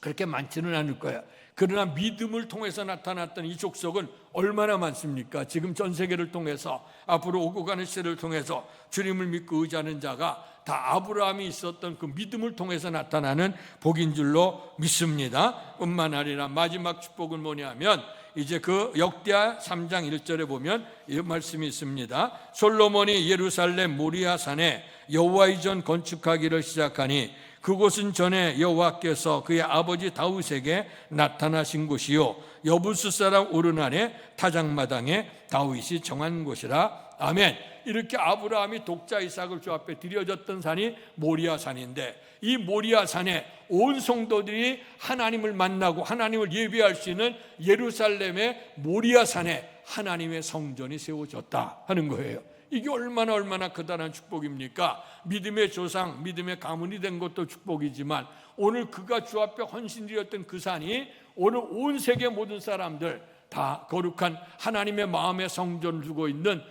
B: 그렇게 많지는 않을 거야. 그러나 믿음을 통해서 나타났던 이 족속은 얼마나 많습니까? 지금 전 세계를 통해서, 앞으로 오고 가는 시대를 통해서 주님을 믿고 의지하는 자가 다 아브라함이 있었던 그 믿음을 통해서 나타나는 복인 줄로 믿습니다. 뿐만 아니라 마지막 축복은 뭐냐면, 이제 그 역대하 3장 1절에 보면 이 말씀이 있습니다. 솔로몬이 예루살렘 모리아 산에 여호와의 전 건축하기를 시작하니 그곳은 전에 여호와께서 그의 아버지 다윗에게 나타나신 곳이요 여부스 사람 오르난의 타작마당에 다윗이 정한 곳이라. 아멘. 이렇게 아브라함이 독자 이삭을 주 앞에 드려졌던 산이 모리아 산인데, 이 모리아 산에 온 성도들이 하나님을 만나고 하나님을 예배할 수 있는 예루살렘의 모리아 산에 하나님의 성전이 세워졌다 하는 거예요. 이게 얼마나 커다란 축복입니까? 믿음의 조상, 믿음의 가문이 된 것도 축복이지만, 오늘 그가 주 앞에 헌신드렸던 그 산이 오늘 온 세계 모든 사람들 다 거룩한 하나님의 마음의 성전을 두고 있는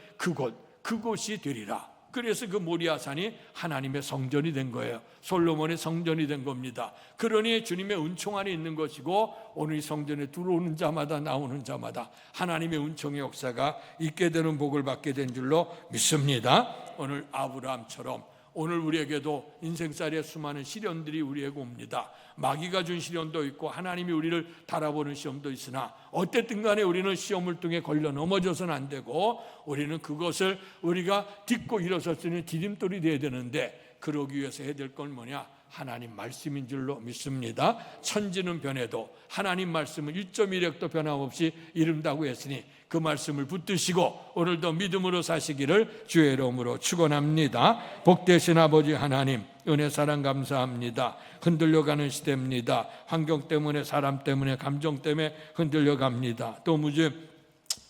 B: 그곳이 되리라. 그래서 그 모리아산이 하나님의 성전이 된 거예요. 솔로몬의 성전이 된 겁니다. 그러니 주님의 은총 안에 있는 것이고, 오늘 이 성전에 들어오는 자마다 나오는 자마다 하나님의 은총의 역사가 있게 되는 복을 받게 된 줄로 믿습니다. 오늘 아브라함처럼 오늘 우리에게도 인생살이의 수많은 시련들이 우리에게 옵니다. 마귀가 준 시련도 있고 하나님이 우리를 달아보는 시험도 있으나, 어쨌든 간에 우리는 시험을 통해 걸려 넘어져서는 안 되고, 우리는 그것을 우리가 딛고 일어설 수 있는 디딤돌이 되어야 되는데, 그러기 위해서 해야 될 건 뭐냐? 하나님 말씀인 줄로 믿습니다. 천지는 변해도 하나님 말씀은 1.1획도 변함없이 이른다고 했으니 그 말씀을 붙드시고 오늘도 믿음으로 사시기를 주의 이름으로 축원합니다. 복되신 아버지 하나님, 은혜 사랑 감사합니다. 흔들려가는 시대입니다. 환경 때문에, 사람 때문에, 감정 때문에 흔들려갑니다. 또 무죄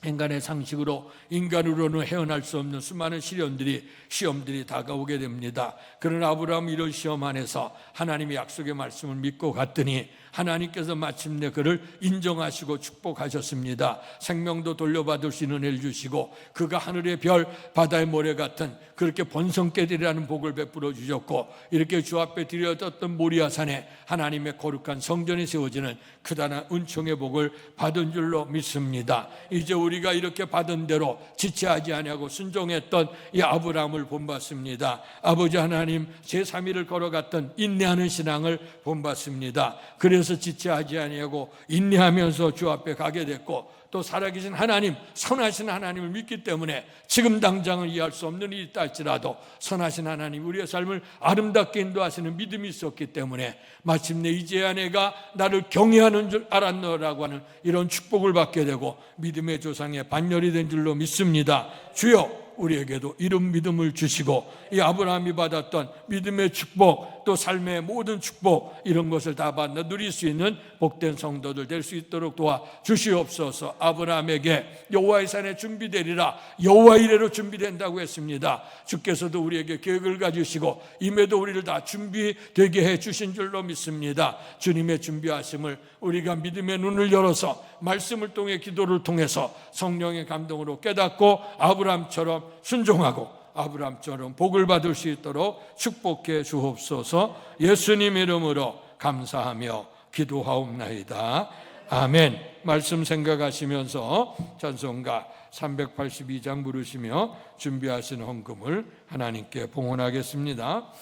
B: 인간의 상식으로, 인간으로는 헤어날 수 없는 수많은 시험들이 다가오게 됩니다. 그러나 아브라함은 이런 시험 안에서 하나님의 약속의 말씀을 믿고 갔더니 하나님께서 마침내 그를 인정하시고 축복하셨습니다. 생명도 돌려받을 수 있는 은혜를 주시고, 그가 하늘의 별, 바다의 모래 같은 그렇게 번성케 되리라는 복을 베풀어 주셨고, 이렇게 주 앞에 드려졌던 모리아산에 하나님의 거룩한 성전이 세워지는 크다란 은총의 복을 받은 줄로 믿습니다. 이제 우리가 이렇게 받은 대로 지체하지 아니하고 순종했던 이 아브라함을 본받습니다. 아버지 하나님, 제3일을 걸어갔던 인내하는 신앙을 본받습니다. 그래서 지체하지 아니하고 인내하면서 주 앞에 가게 됐고, 또 살아계신 하나님, 선하신 하나님을 믿기 때문에 지금 당장은 이해할 수 없는 일이 있다 할지라도 선하신 하나님, 우리의 삶을 아름답게 인도하시는 믿음이 있었기 때문에 마침내 이제야 내가 나를 경외하는 줄 알았노라고 하는 이런 축복을 받게 되고 믿음의 조상의 반열이 된 줄로 믿습니다. 주여, 우리에게도 이런 믿음을 주시고 이 아브라함이 받았던 믿음의 축복, 또 삶의 모든 축복, 이런 것을 다 받아 누릴 수 있는 복된 성도들 될 수 있도록 도와 주시옵소서. 아브라함에게 여호와의 산에 준비되리라, 여호와 이레로 준비된다고 했습니다. 주께서도 우리에게 계획을 가지시고 임에도 우리를 다 준비되게 해 주신 줄로 믿습니다. 주님의 준비하심을 우리가 믿음의 눈을 열어서 말씀을 통해, 기도를 통해서 성령의 감동으로 깨닫고 아브라함처럼 순종하고 아브라함처럼 복을 받을 수 있도록 축복해 주옵소서. 예수님 이름으로 감사하며 기도하옵나이다. 아멘. 말씀 생각하시면서 찬송가 382장 부르시며 준비하신 헌금을 하나님께 봉헌하겠습니다.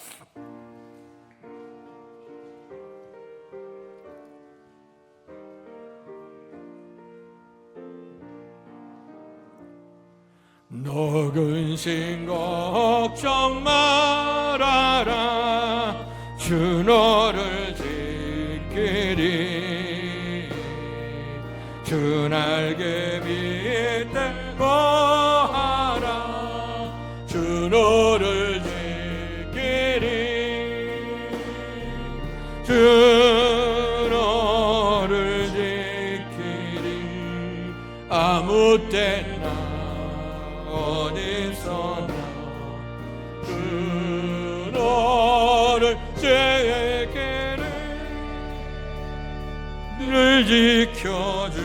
B: 너 근심 걱정 말아라, 주 너를 지키리. 주 날개 밑에 거하라, 주 너를 지키리. 주 너를 지키리. 아무 때나 어디서나 그 너를 지키리. 늘 지켜주시리.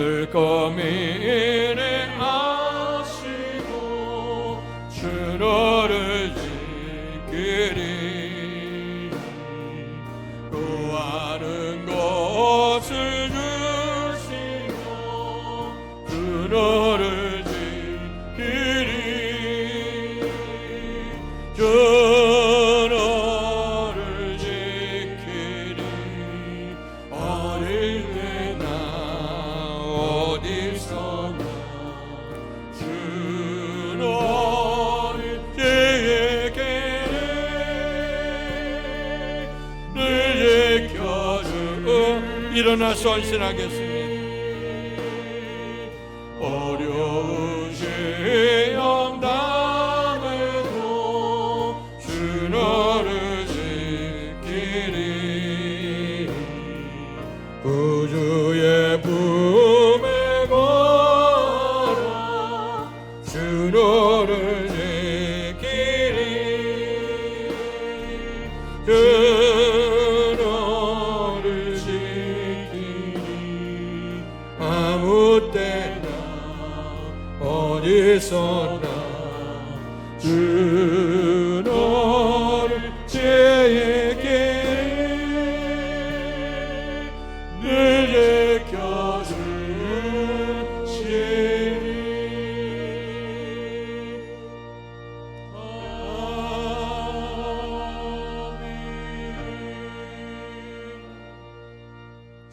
B: 그들 고민을 아시고 주 너를 지키리 구하는 것을 주시고 주 너를 지키리 주 너를 지키리 어릴 때나 어디서나 주 너를 지키리 늘 지켜주 일어나 선신하겠습니다. 어려우신 영당에도 주 너를 지키리 구주의 품에 걸어 주 너를 지키리 주 너를 지키리 아무 때나 어디서나 주 너를 지키리 늘 지켜주시리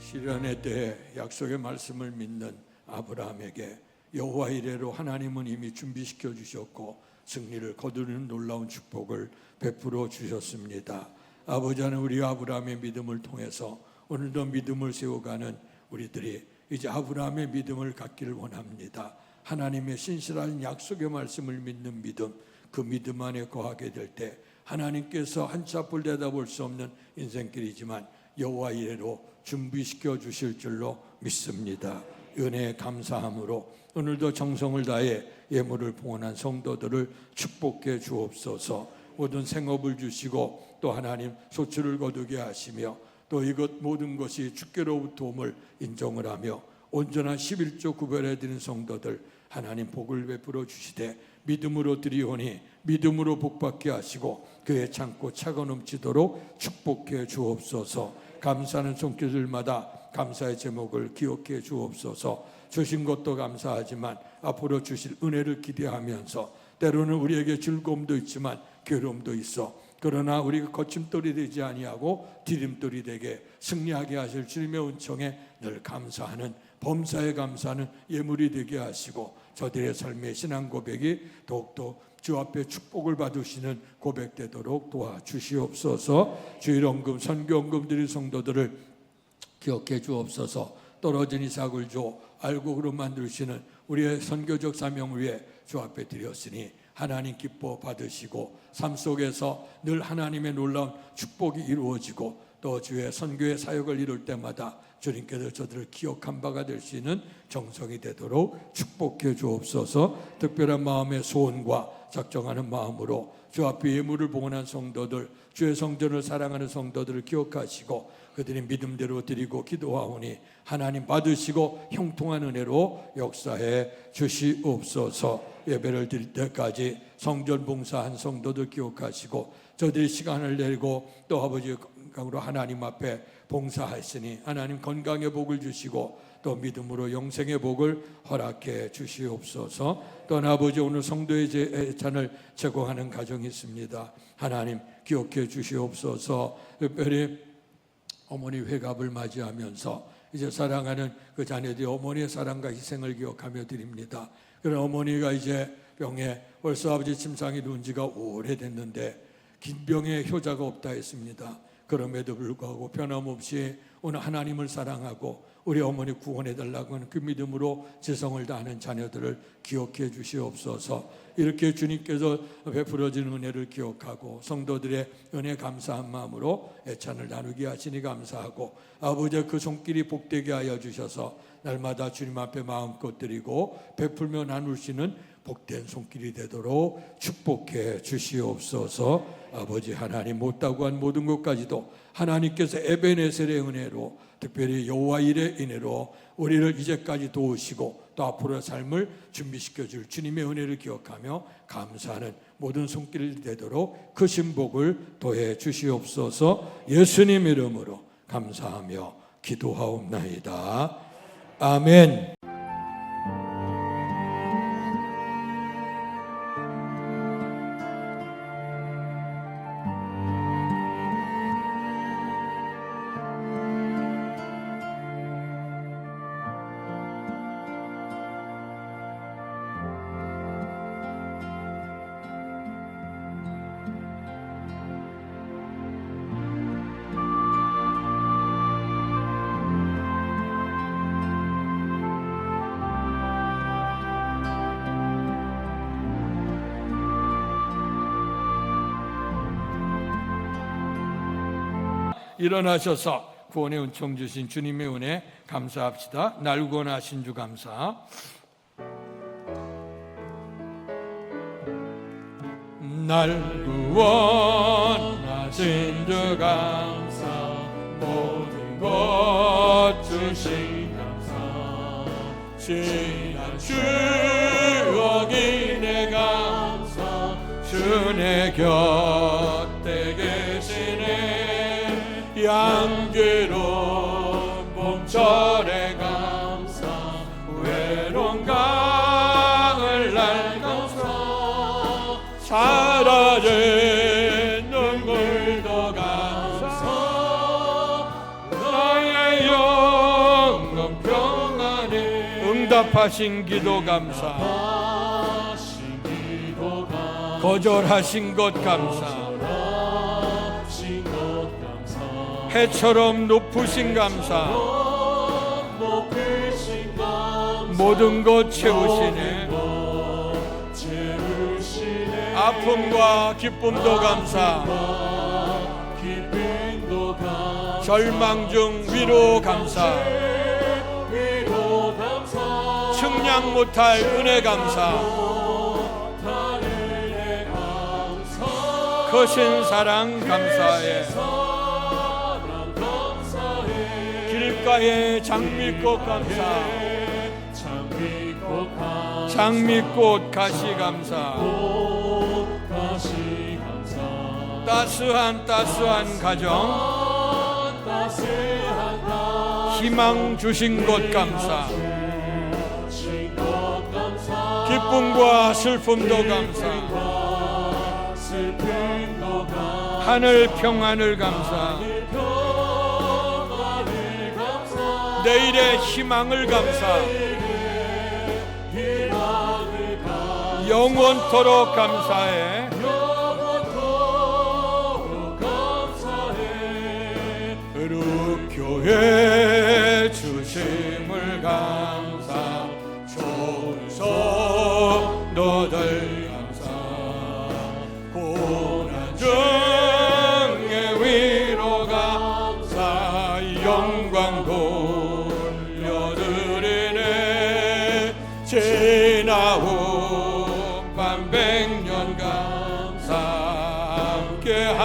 B: 시련의 때에 약속의 말씀을 믿는 아브라함에게 여호와 이레로 하나님은 이미 준비시켜 주셨고 승리를 거두는 놀라운 축복을 베풀어 주셨습니다. 아버지 하나님, 우리 아브라함의 믿음을 통해서 오늘도 믿음을 세워가는 우리들이 이제 아브라함의 믿음을 갖기를 원합니다. 하나님의 신실한 약속의 말씀을 믿는 믿음, 그 믿음 안에 거하게 될 때 하나님께서 한치 앞을 내다볼 수 없는 인생길이지만 여호와 이레로 준비시켜 주실 줄로 믿습니다. 은혜에 감사함으로 오늘도 정성을 다해 예물을 봉헌한 성도들을 축복해 주옵소서. 모든 생업을 주시고 또 하나님 소출을 거두게 하시며 또 이것 모든 것이 주께로부터 옴을 인정을 하며 온전한 11조 구별해 드린 성도들 하나님 복을 베풀어 주시되 믿음으로 드리오니 믿음으로 복받게 하시고 그의 창고 차고 넘치도록 축복해 주옵소서. 감사하는 손길들마다 감사의 제목을 기억해 주옵소서. 주신 것도 감사하지만 앞으로 주실 은혜를 기대하면서 때로는 우리에게 즐거움도 있지만 괴로움도 있어. 그러나 우리가 거침돌이 되지 아니하고 디딤돌이 되게 승리하게 하실 주님의 은총에 늘 감사하는 범사에 감사하는 예물이 되게 하시고 저들의 삶의 신앙 고백이 더욱더 주 앞에 축복을 받으시는 고백되도록 도와주시옵소서. 주일원금 선교원금 드린 성도들을 기억해 주옵소서. 떨어진 이삭을 줘 알곡으로 만드시는 우리의 선교적 사명을 위해 주 앞에 드렸으니 하나님 기뻐 받으시고 삶 속에서 늘 하나님의 놀라운 축복이 이루어지고 또 주의 선교의 사역을 이룰 때마다 주님께서 저들을 기억한 바가 될 수 있는 정성이 되도록 축복해 주옵소서. 특별한 마음의 소원과 작정하는 마음으로 주 앞에 예물을 봉헌한 성도들, 주의 성전을 사랑하는 성도들을 기억하시고 그들이 믿음대로 드리고 기도하오니 하나님 받으시고 형통한 은혜로 역사해 주시옵소서. 예배를 드릴 때까지 성전 봉사한 성도들 기억하시고 저들이 시간을 내고 또 아버지 건강으로 하나님 앞에 봉사하시니 하나님 건강의 복을 주시고 또 믿음으로 영생의 복을 허락해 주시옵소서. 또 아버지 오늘 성도의 예찬을 제공하는 가정이 있습니다. 하나님 기억해 주시옵소서. 특별히 어머니 회갑을 맞이하면서 이제 사랑하는 그 자녀들이 어머니의 사랑과 희생을 기억하며 드립니다. 그런 어머니가 이제 병에 벌써 아버지 침상이 누운 지가 오래됐는데 긴 병에 효자가 없다 했습니다. 그럼에도 불구하고 변함없이 오늘 하나님을 사랑하고 우리 어머니 구원해달라고 하는 그 믿음으로 지성을 다하는 자녀들을 기억해 주시옵소서. 이렇게 주님께서 베풀어진 은혜를 기억하고 성도들의 은혜 감사한 마음으로 애찬을 나누게 하시니 감사하고 아버지의 그 손길이 복되게 하여 주셔서 날마다 주님 앞에 마음껏 드리고 베풀며 나눌 수 있는 복된 손길이 되도록 축복해 주시옵소서. 아버지 하나님, 못다고 한 모든 것까지도 하나님께서 에베네셀의 은혜로, 특별히 여호와 일의 은혜로 우리를 이제까지 도우시고 또 앞으로의 삶을 준비시켜 줄 주님의 은혜를 기억하며 감사하는 모든 손길이 되도록 그 신복을 더해 주시옵소서. 예수님 이름으로 감사하며 기도하옵나이다. 아멘. 일어나셔서 구원의 은총 주신 주님의 은혜 감사합시다. 날 구원하신 주 감사. 날 구원하신 주 감사, 모든 것 주신 감사, 지난 추억이 내 감사, 주내 곁에 계시네. 향기로운 봄철의 감사, 외로운 가을 날 감사, 사라진 눈물도 감사, 나의 영혼 평안에 응답하신 기도 감사, 거절하신 것 감사, 해처럼 높으신 감사, 모든 것 채우시네. 아픔과 기쁨도 감사, 절망 중 위로 감사, 측량 못할 은혜 감사, 크신 사랑 감사해. 길가에 장미꽃 감사, 장미꽃 가시 감사, 따스한 가정, 희망 주신 것 감사, 기쁨과 슬픔도 감사, 하늘 평안을 감사, 내일의 희망을 감사, 영원토록 감사해. 룩교회 주심을 감사, 좋은 성도들 감사, 고난 중에 위로 감사, 영광 돌려드리네. 지나온 반백년 감사, 함께하란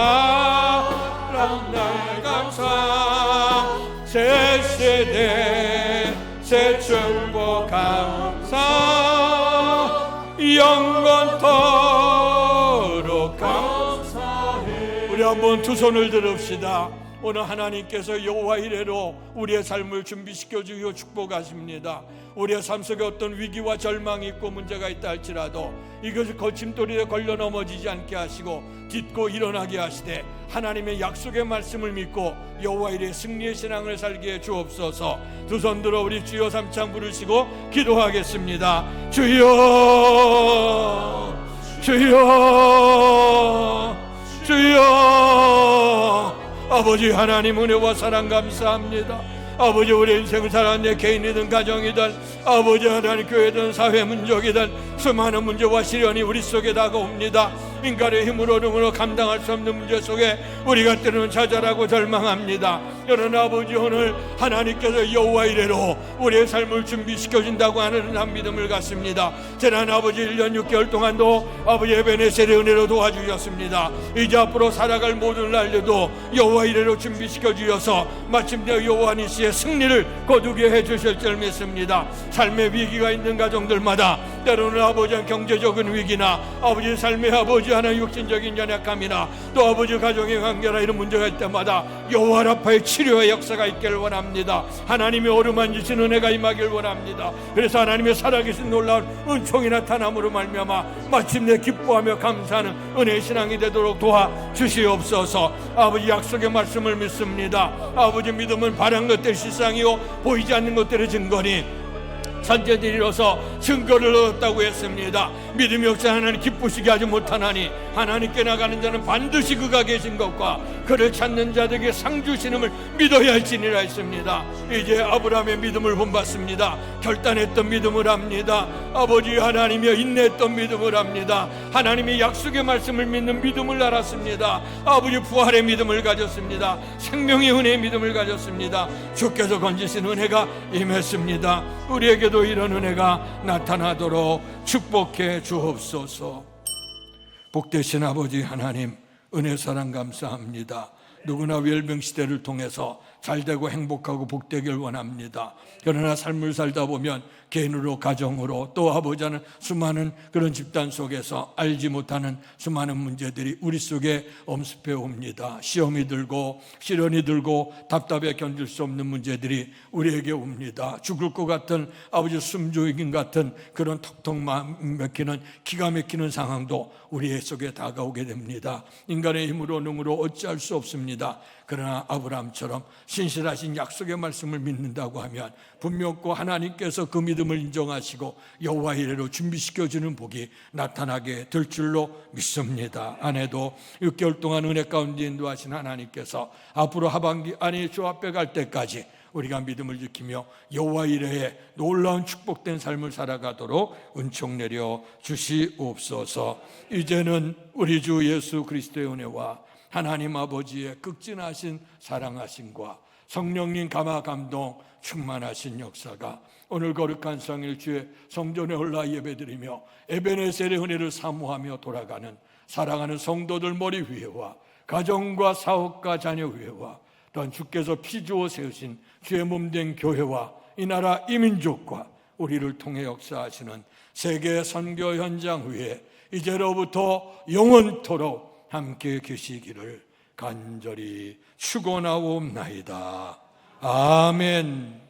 B: 날 감사, 새 세대 새 축복 감사, 영원토록 감사해. 우리 한번 두 손을 들읍시다. 오늘 하나님께서 여호와 이레로 우리의 삶을 준비시켜 주시고 축복하십니다. 우리의 삶 속에 어떤 위기와 절망이 있고 문제가 있다 할지라도 이것을 거침돌이에 걸려 넘어지지 않게 하시고 딛고 일어나게 하시되, 하나님의 약속의 말씀을 믿고 여호와 이레의 승리의 신앙을 살게 해 주옵소서. 두 손 들어 우리 주여 삼창 부르시고 기도하겠습니다. 주여, 주여, 주여. 아버지 하나님, 은혜와 사랑 감사합니다. 아버지, 우리 인생을 살아내 개인이든 가정이든, 아버지 하나님 교회든 사회 문제이든 수많은 문제와 시련이 우리 속에 다가옵니다. 인간의 힘으로 능으로 감당할 수 없는 문제 속에 우리가 때로는 좌절하고 절망합니다. 그러나 아버지 오늘 하나님께서 여호와 이레로 우리의 삶을 준비시켜 준다고 하는 한 믿음을 갖습니다. 지난 아버지 1년 6개월 동안도 아버지 에베네셀의 은혜로 도와주셨습니다. 이제 앞으로 살아갈 모든 날들도 여호와 이레로 준비시켜 주셔서 마침내 여호와 니시의 승리를 거두게 해주실 줄 믿습니다. 삶의 위기가 있는 가정들마다 때로는 아버지 경제적인 위기나 아버지 삶의 아버지 하나님 육신적인 연약함이나 또 아버지 가정의 관계나 이런 문제가 있을 때마다 여호와 라파의 치료의 역사가 있기를 원합니다. 하나님의 어루만지신 은혜가 임하길 원합니다. 그래서 하나님의 살아계신 놀라운 은총이 나타남으로 말미암아 마침내 기뻐하며 감사하는 은혜의 신앙이 되도록 도와주시옵소서. 아버지 약속의 말씀을 믿습니다. 아버지 믿음은 바란 것들 실상이요 보이지 않는 것들의 증거니 선제들이로서 증거를 얻었다고 했습니다. 믿음이 없이 하나님 기쁘시게 하지 못하나니 하나님께 나가는 자는 반드시 그가 계신 것과 그를 찾는 자들에게 상 주시는을 믿어야 할지니라 했습니다. 이제 아브라함의 믿음을 본받습니다. 결단했던 믿음을 합니다. 아버지 하나님이여 인내했던 믿음을 합니다. 하나님의 약속의 말씀을 믿는 믿음을 알았습니다. 아버지 부활의 믿음을 가졌습니다. 생명의 은혜의 믿음을 가졌습니다. 주께서 건지신 은혜가 임했습니다. 우리에게도 이런 은혜가 나타나도록 축복해 주옵소서. 복되신 아버지 하나님, 은혜 사랑 감사합니다. 누구나 wel병 시대를 통해서 잘되고 행복하고 복되길 원합니다. 그러나 삶을 살다 보면 개인으로 가정으로 또 아버지는 수많은 그런 집단 속에서 알지 못하는 수많은 문제들이 우리 속에 엄습해 옵니다. 시험이 들고 시련이 들고 답답해 견딜 수 없는 문제들이 우리에게 옵니다. 죽을 것 같은 아버지 숨죽임 같은 그런 턱턱 막히는 기가 막히는 상황도 우리 속에 다가오게 됩니다. 인간의 힘으로 능으로 어찌할 수 없습니다. 그러나 아브라함처럼 신실하신 약속의 말씀을 믿는다고 하면 분명코 하나님께서 그 믿음을 인정하시고 여호와 이레로 준비시켜주는 복이 나타나게 될 줄로 믿습니다. 아내도 6개월 동안 은혜 가운데 인도하신 하나님께서 앞으로 하반기 아내 주 앞에 갈 때까지 우리가 믿음을 지키며 여호와 이레의 놀라운 축복된 삶을 살아가도록 은총 내려 주시옵소서. 이제는 우리 주 예수 그리스도의 은혜와 하나님 아버지의 극진하신 사랑하심과 성령님 감화 감동 충만하신 역사가 오늘 거룩한 성일 주의 성전에 올라 예배드리며 에베네셀의 은혜를 사모하며 돌아가는 사랑하는 성도들 머리 위에와 가정과 사업과 자녀 위에와 또한 주께서 피 주어 세우신 주의 몸된 교회와 이 나라 이민족과 우리를 통해 역사하시는 세계 선교 현장 위에 이제로부터 영원토록 함께 계시기를 간절히 축원하옵나이다. 아멘.